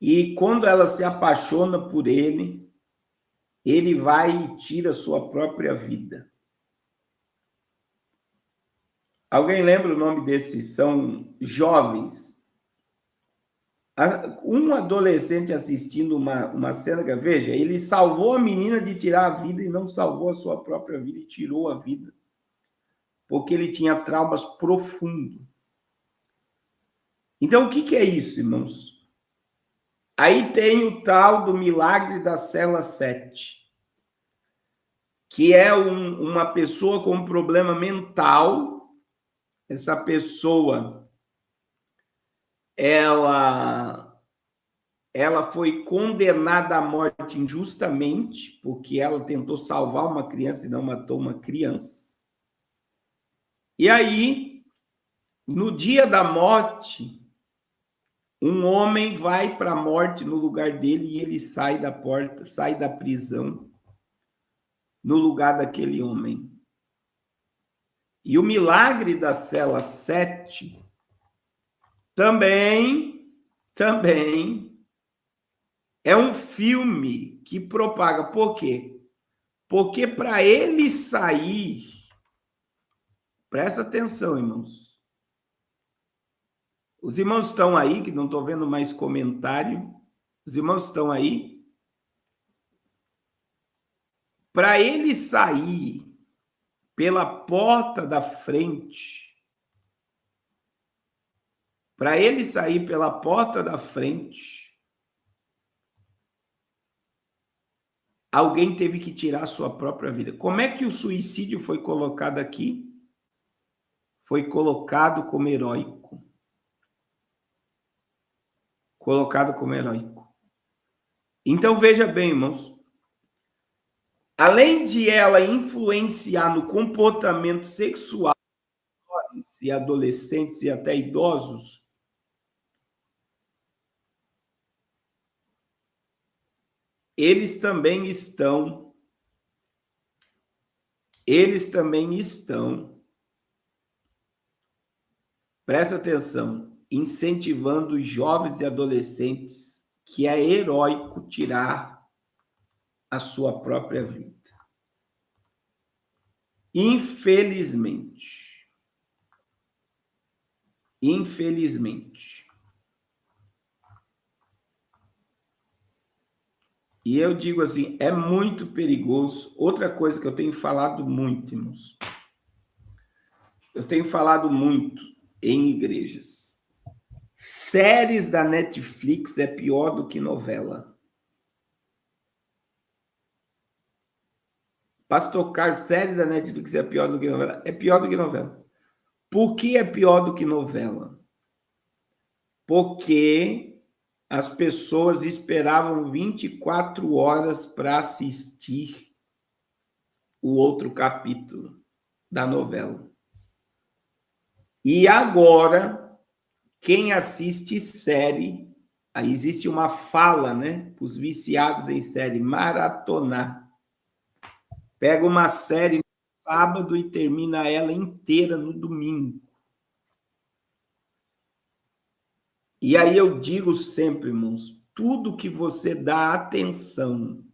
e quando ela se apaixona por ele, ele vai e tira sua própria vida. Alguém lembra o nome desses? São jovens. Um adolescente assistindo uma cena, veja, ele salvou a menina de tirar a vida e não salvou a sua própria vida e tirou a vida, porque ele tinha traumas profundos. Então, o que é isso, irmãos? Aí tem o tal do milagre da cela 7, que é uma pessoa com um problema mental. Essa pessoa, ela foi condenada à morte injustamente, porque ela tentou salvar uma criança e não matou uma criança. E aí, no dia da morte, um homem vai para a morte no lugar dele e ele sai da porta, sai da prisão no lugar daquele homem. E o milagre da cela 7 também é um filme que propaga. Por quê? Porque para ele sair, presta atenção, irmãos. Os irmãos estão aí, que não estou vendo mais comentário. Os irmãos estão aí. Para ele sair pela porta da frente, alguém teve que tirar a sua própria vida. Como é que o suicídio foi colocado aqui? Foi colocado como heróico. Então, veja bem, irmãos. Além de ela influenciar no comportamento sexual de adolescentes e até idosos, eles também estão presta atenção, incentivando os jovens e adolescentes que é heróico tirar a sua própria vida. Infelizmente. E eu digo assim, é muito perigoso. Outra coisa que eu tenho falado muito, irmãos. Eu tenho falado muito em igrejas. Séries da Netflix é pior do que novela. Pastor Carlos, séries da Netflix é pior do que novela? É pior do que novela. Por que é pior do que novela? Porque as pessoas esperavam 24 horas para assistir o outro capítulo da novela. E agora, quem assiste série, aí existe uma fala, né, para os viciados em série, maratonar. Pega uma série no sábado e termina ela inteira no domingo. E aí eu digo sempre, irmãos, tudo que você dá atenção.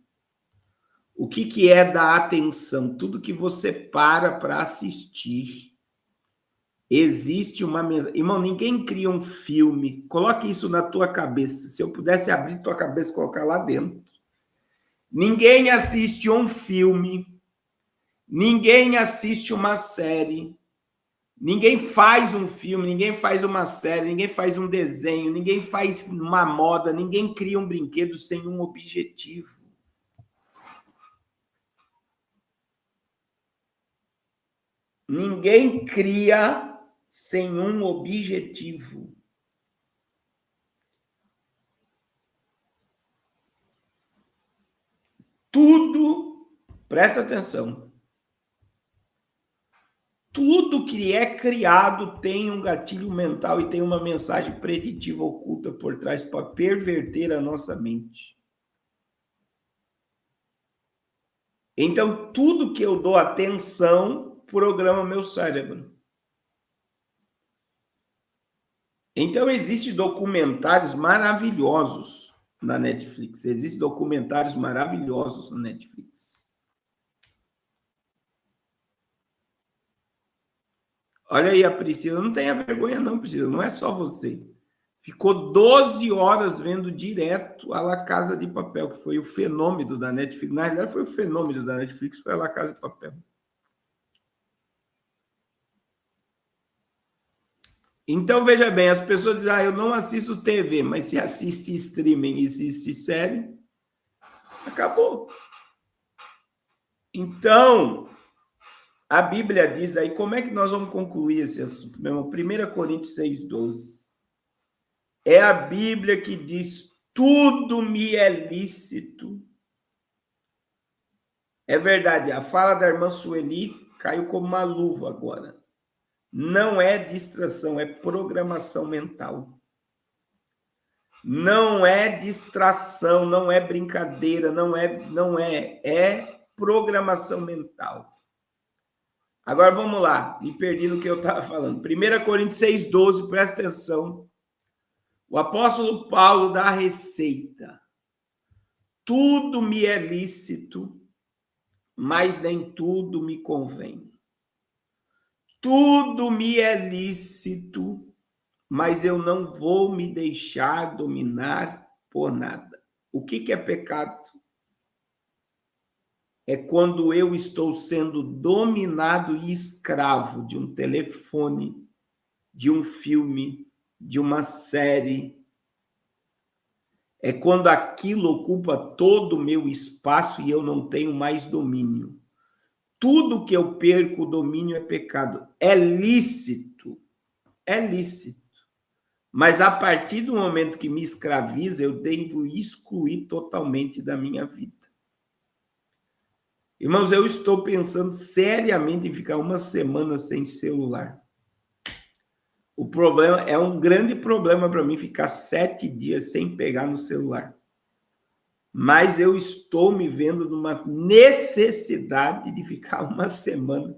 O que é dar atenção? Tudo que você para assistir. Existe uma mensagem. Irmão, ninguém cria um filme. Coloque isso na tua cabeça. Se eu pudesse abrir tua cabeça e colocar lá dentro. Ninguém assiste um filme. Ninguém assiste uma série. Ninguém faz um filme, ninguém faz uma série, ninguém faz um desenho, ninguém faz uma moda, ninguém cria um brinquedo sem um objetivo. Ninguém cria sem um objetivo. Tudo, presta atenção, tudo que é criado tem um gatilho mental e tem uma mensagem preditiva oculta por trás para perverter a nossa mente. Então, tudo que eu dou atenção programa meu cérebro. Então, existem documentários maravilhosos na Netflix. Existem documentários maravilhosos na Netflix. Olha aí a Priscila. Não tenha vergonha não, Priscila. Não é só você. ficou 12 horas vendo direto a La Casa de Papel, que foi o fenômeno da Netflix. Na realidade, foi o fenômeno da Netflix, foi a La Casa de Papel. Então, veja bem, as pessoas dizem, eu não assisto TV, mas se assiste streaming e assiste série, acabou. Então, a Bíblia diz aí, como é que nós vamos concluir esse assunto? Meu irmão, 1 Coríntios 6,12. É a Bíblia que diz, tudo me é lícito. É verdade, a fala da irmã Sueli caiu como uma luva agora. Não é distração, é programação mental. Não é distração, não é brincadeira, é programação mental. Agora vamos lá, me perdi no que eu estava falando. 1 Coríntios 6,12, presta atenção. O apóstolo Paulo dá a receita. Tudo me é lícito, mas nem tudo me convém. Tudo me é lícito, mas eu não vou me deixar dominar por nada. O que é pecado? É quando eu estou sendo dominado e escravo de um telefone, de um filme, de uma série. É quando aquilo ocupa todo o meu espaço e eu não tenho mais domínio. Tudo que eu perco o domínio é pecado. É lícito. Mas a partir do momento que me escraviza, eu devo excluir totalmente da minha vida. Irmãos, eu estou pensando seriamente em ficar uma semana sem celular. O problema é um grande problema para mim ficar 7 dias sem pegar no celular. Mas eu estou me vendo numa necessidade de ficar uma semana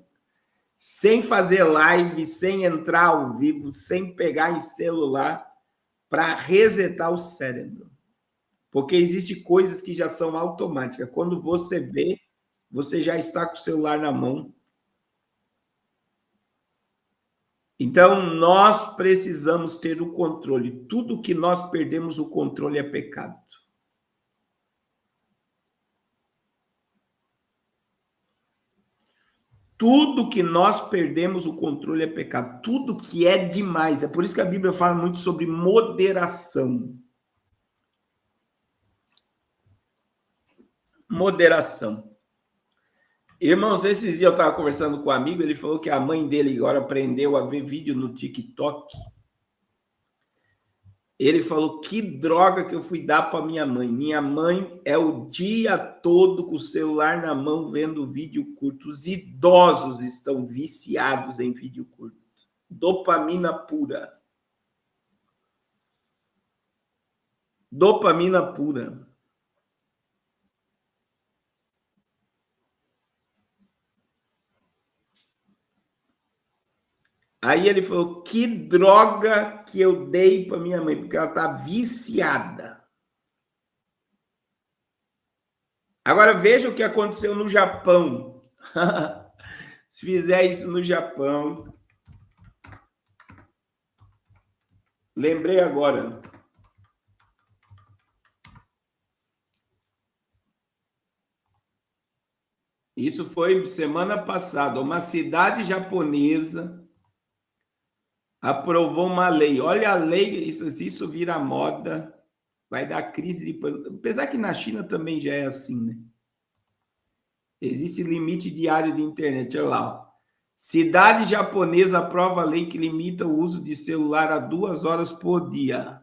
sem fazer live, sem entrar ao vivo, sem pegar em celular, para resetar o cérebro. Porque existem coisas que já são automáticas. Quando você vê, você já está com o celular na mão. Então, nós precisamos ter o controle. Tudo que nós perdemos o controle é pecado. Tudo que nós perdemos o controle é pecado. Tudo que é demais. É por isso que a Bíblia fala muito sobre moderação. Moderação. Irmãos, esses dias eu estava conversando com um amigo, ele falou que a mãe dele agora aprendeu a ver vídeo no TikTok. Ele falou, que droga que eu fui dar para minha mãe. Minha mãe é o dia todo com o celular na mão vendo vídeo curto. Os idosos estão viciados em vídeo curto. Dopamina pura. Dopamina pura. Aí ele falou, que droga que eu dei para minha mãe, porque ela está viciada. Agora veja o que aconteceu no Japão. Se fizer isso no Japão... Lembrei agora. Isso foi semana passada. Uma cidade japonesa aprovou uma lei. Olha a lei, se isso vira moda, vai dar crise de... Apesar que na China também já é assim, né? Existe limite diário de internet. Olha lá. Cidade japonesa aprova a lei que limita o uso de celular a 2 horas por dia.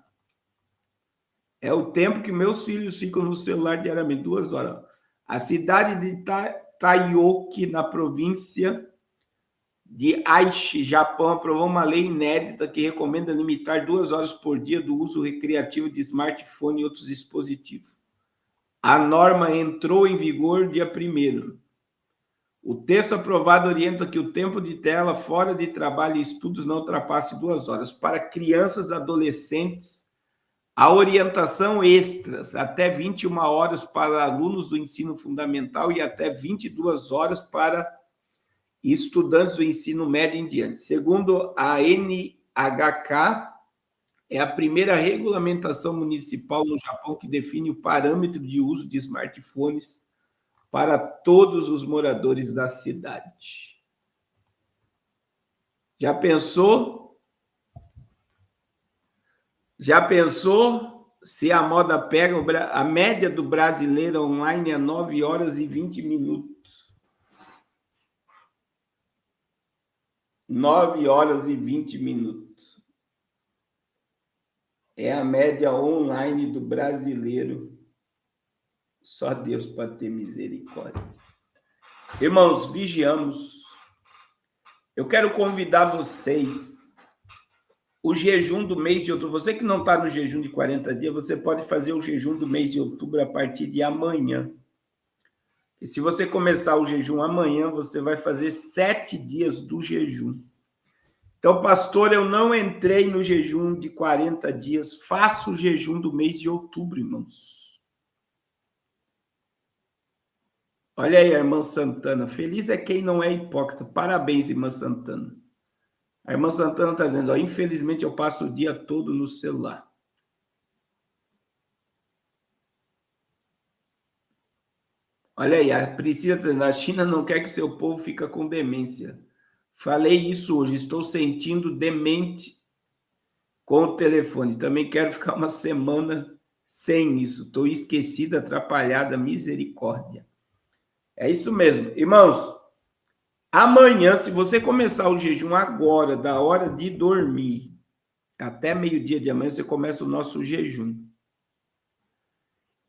É o tempo que meus filhos ficam no celular diariamente, 2 horas. A cidade de Taioki, na província de Aichi, Japão, aprovou uma lei inédita que recomenda limitar 2 horas por dia do uso recreativo de smartphone e outros dispositivos. A norma entrou em vigor dia 1º. O texto aprovado orienta que o tempo de tela fora de trabalho e estudos não ultrapasse 2 horas. Para crianças e adolescentes, a orientação extras, até 21 horas para alunos do ensino fundamental e até 22 horas para estudantes do ensino médio em diante. Segundo a NHK, É a primeira regulamentação municipal no Japão que define o parâmetro de uso de smartphones para todos os moradores da cidade. Já pensou? Já pensou se a moda pega? A média do brasileiro online é 9 horas e 20 minutos. 9 horas e 20 minutos. É a média online do brasileiro. Só Deus para ter misericórdia. Irmãos, vigiamos. Eu quero convidar vocês. O jejum do mês de outubro. Você que não está no jejum de 40 dias, você pode fazer o jejum do mês de outubro a partir de amanhã. E se você começar o jejum amanhã, você vai fazer 7 dias do jejum. Então, pastor, eu não entrei no jejum de 40 dias. Faça o jejum do mês de outubro, irmãos. Olha aí a irmã Santana. Feliz é quem não é hipócrita. Parabéns, irmã Santana. A irmã Santana está dizendo, ó, infelizmente eu passo o dia todo no celular. Olha aí, a Priscila está dizendo, a China não quer que seu povo fique com demência. Falei isso hoje, estou sentindo demente com o telefone. Também quero ficar uma semana sem isso. Estou esquecida, atrapalhada, misericórdia. É isso mesmo. Irmãos, amanhã, se você começar o jejum agora, da hora de dormir, até meio-dia de amanhã, você começa o nosso jejum.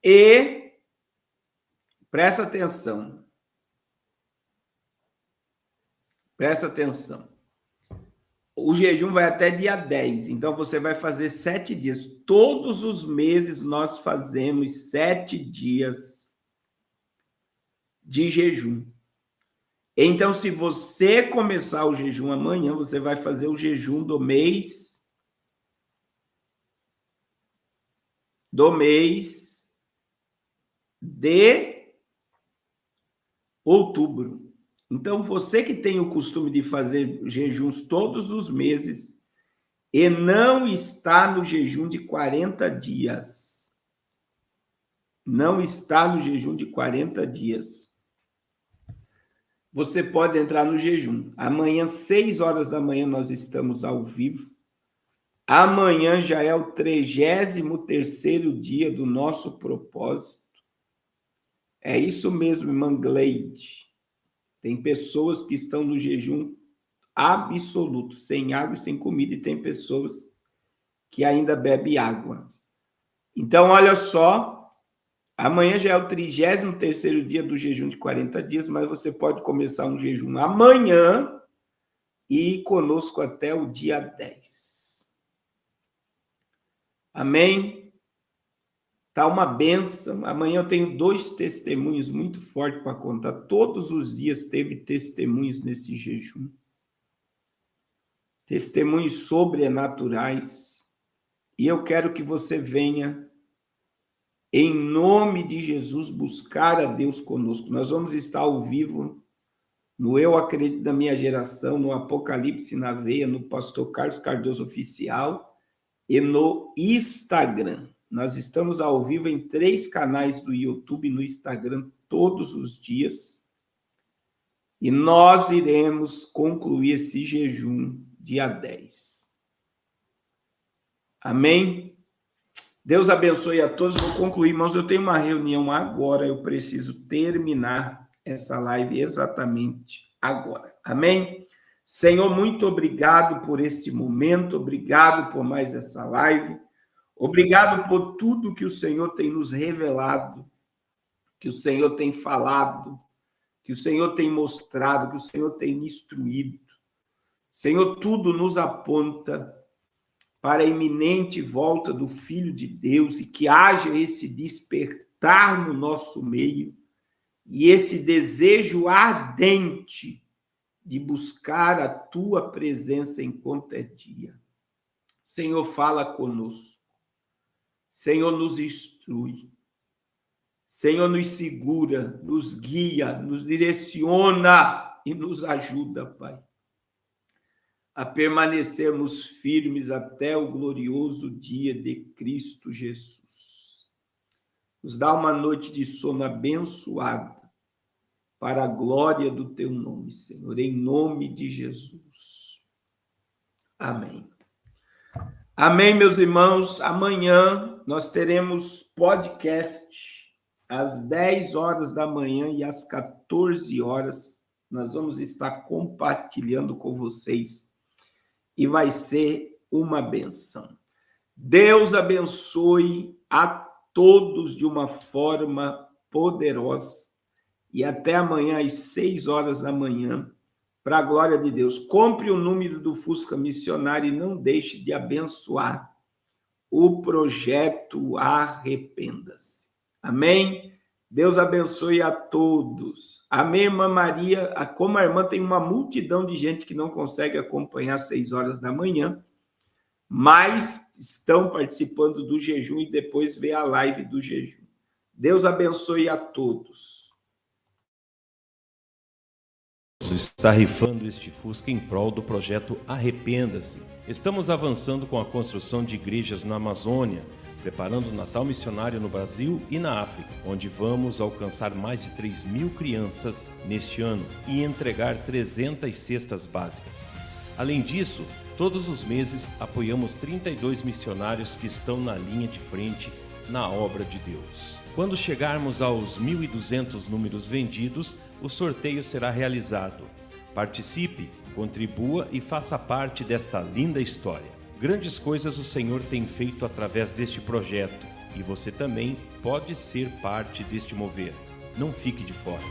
E, presta atenção. Presta atenção. O jejum vai até dia 10, então você vai fazer 7 dias. Todos os meses nós fazemos 7 dias de jejum. Então, se você começar o jejum amanhã, você vai fazer o jejum do mês de outubro. Então, você que tem o costume de fazer jejuns todos os meses e não está no jejum de 40 dias, não está no jejum de 40 dias, você pode entrar no jejum. Amanhã, 6 horas da manhã, nós estamos ao vivo. Amanhã já é o 33º dia do nosso propósito. É isso mesmo, irmã Gleide. Tem pessoas que estão no jejum absoluto, sem água e sem comida, e tem pessoas que ainda bebem água. Então, olha só, amanhã já é o 33º dia do jejum de 40 dias, mas você pode começar um jejum amanhã e ir conosco até o dia 10. Amém? Tá uma bênção. Amanhã eu tenho 2 testemunhos muito fortes para contar. Todos os dias teve testemunhos nesse jejum. Testemunhos sobrenaturais. E eu quero que você venha, em nome de Jesus, buscar a Deus conosco. Nós vamos estar ao vivo no Eu Acredito da Minha Geração, no Apocalipse na Veia, no Pastor Carlos Cardoso Oficial e no Instagram. Nós estamos ao vivo em 3 canais do YouTube e no Instagram todos os dias. E nós iremos concluir esse jejum dia 10. Amém? Deus abençoe a todos. Vou concluir, irmãos. Eu tenho uma reunião agora. Eu preciso terminar essa live exatamente agora. Amém? Senhor, muito obrigado por esse momento. Obrigado por mais essa live. Obrigado por tudo que o Senhor tem nos revelado, que o Senhor tem falado, que o Senhor tem mostrado, que o Senhor tem instruído. Senhor, tudo nos aponta para a iminente volta do Filho de Deus e que haja esse despertar no nosso meio e esse desejo ardente de buscar a Tua presença enquanto é dia. Senhor, fala conosco. Senhor, nos instrui. Senhor, nos segura, nos guia, nos direciona e nos ajuda, Pai. a permanecermos firmes até o glorioso dia de Cristo Jesus. Nos dá uma noite de sono abençoada, para a glória do teu nome, Senhor, em nome de Jesus. Amém. Amém, meus irmãos. Amanhã nós teremos podcast às 10 horas da manhã e às 14 horas. Nós vamos estar compartilhando com vocês e vai ser uma benção. Deus abençoe a todos de uma forma poderosa. E até amanhã às 6 horas da manhã, para a glória de Deus. Compre o número do Fusca Missionário e não deixe de abençoar o projeto Arrependa-se. Amém? Deus abençoe a todos. Amém, irmã Maria. Como a irmã tem uma multidão de gente que não consegue acompanhar às 6 horas da manhã, mas estão participando do jejum e depois vê a live do jejum. Deus abençoe a todos. Está rifando este Fusca em prol do projeto Arrependa-se. Estamos avançando com a construção de igrejas na Amazônia, preparando o Natal Missionário no Brasil e na África, onde vamos alcançar mais de 3.000 crianças neste ano e entregar 300 cestas básicas. Além disso, todos os meses apoiamos 32 missionários que estão na linha de frente na obra de Deus. Quando chegarmos aos 1.200 números vendidos, o sorteio será realizado. Participe, contribua e faça parte desta linda história. Grandes coisas o Senhor tem feito através deste projeto e você também pode ser parte deste mover. Não fique de fora.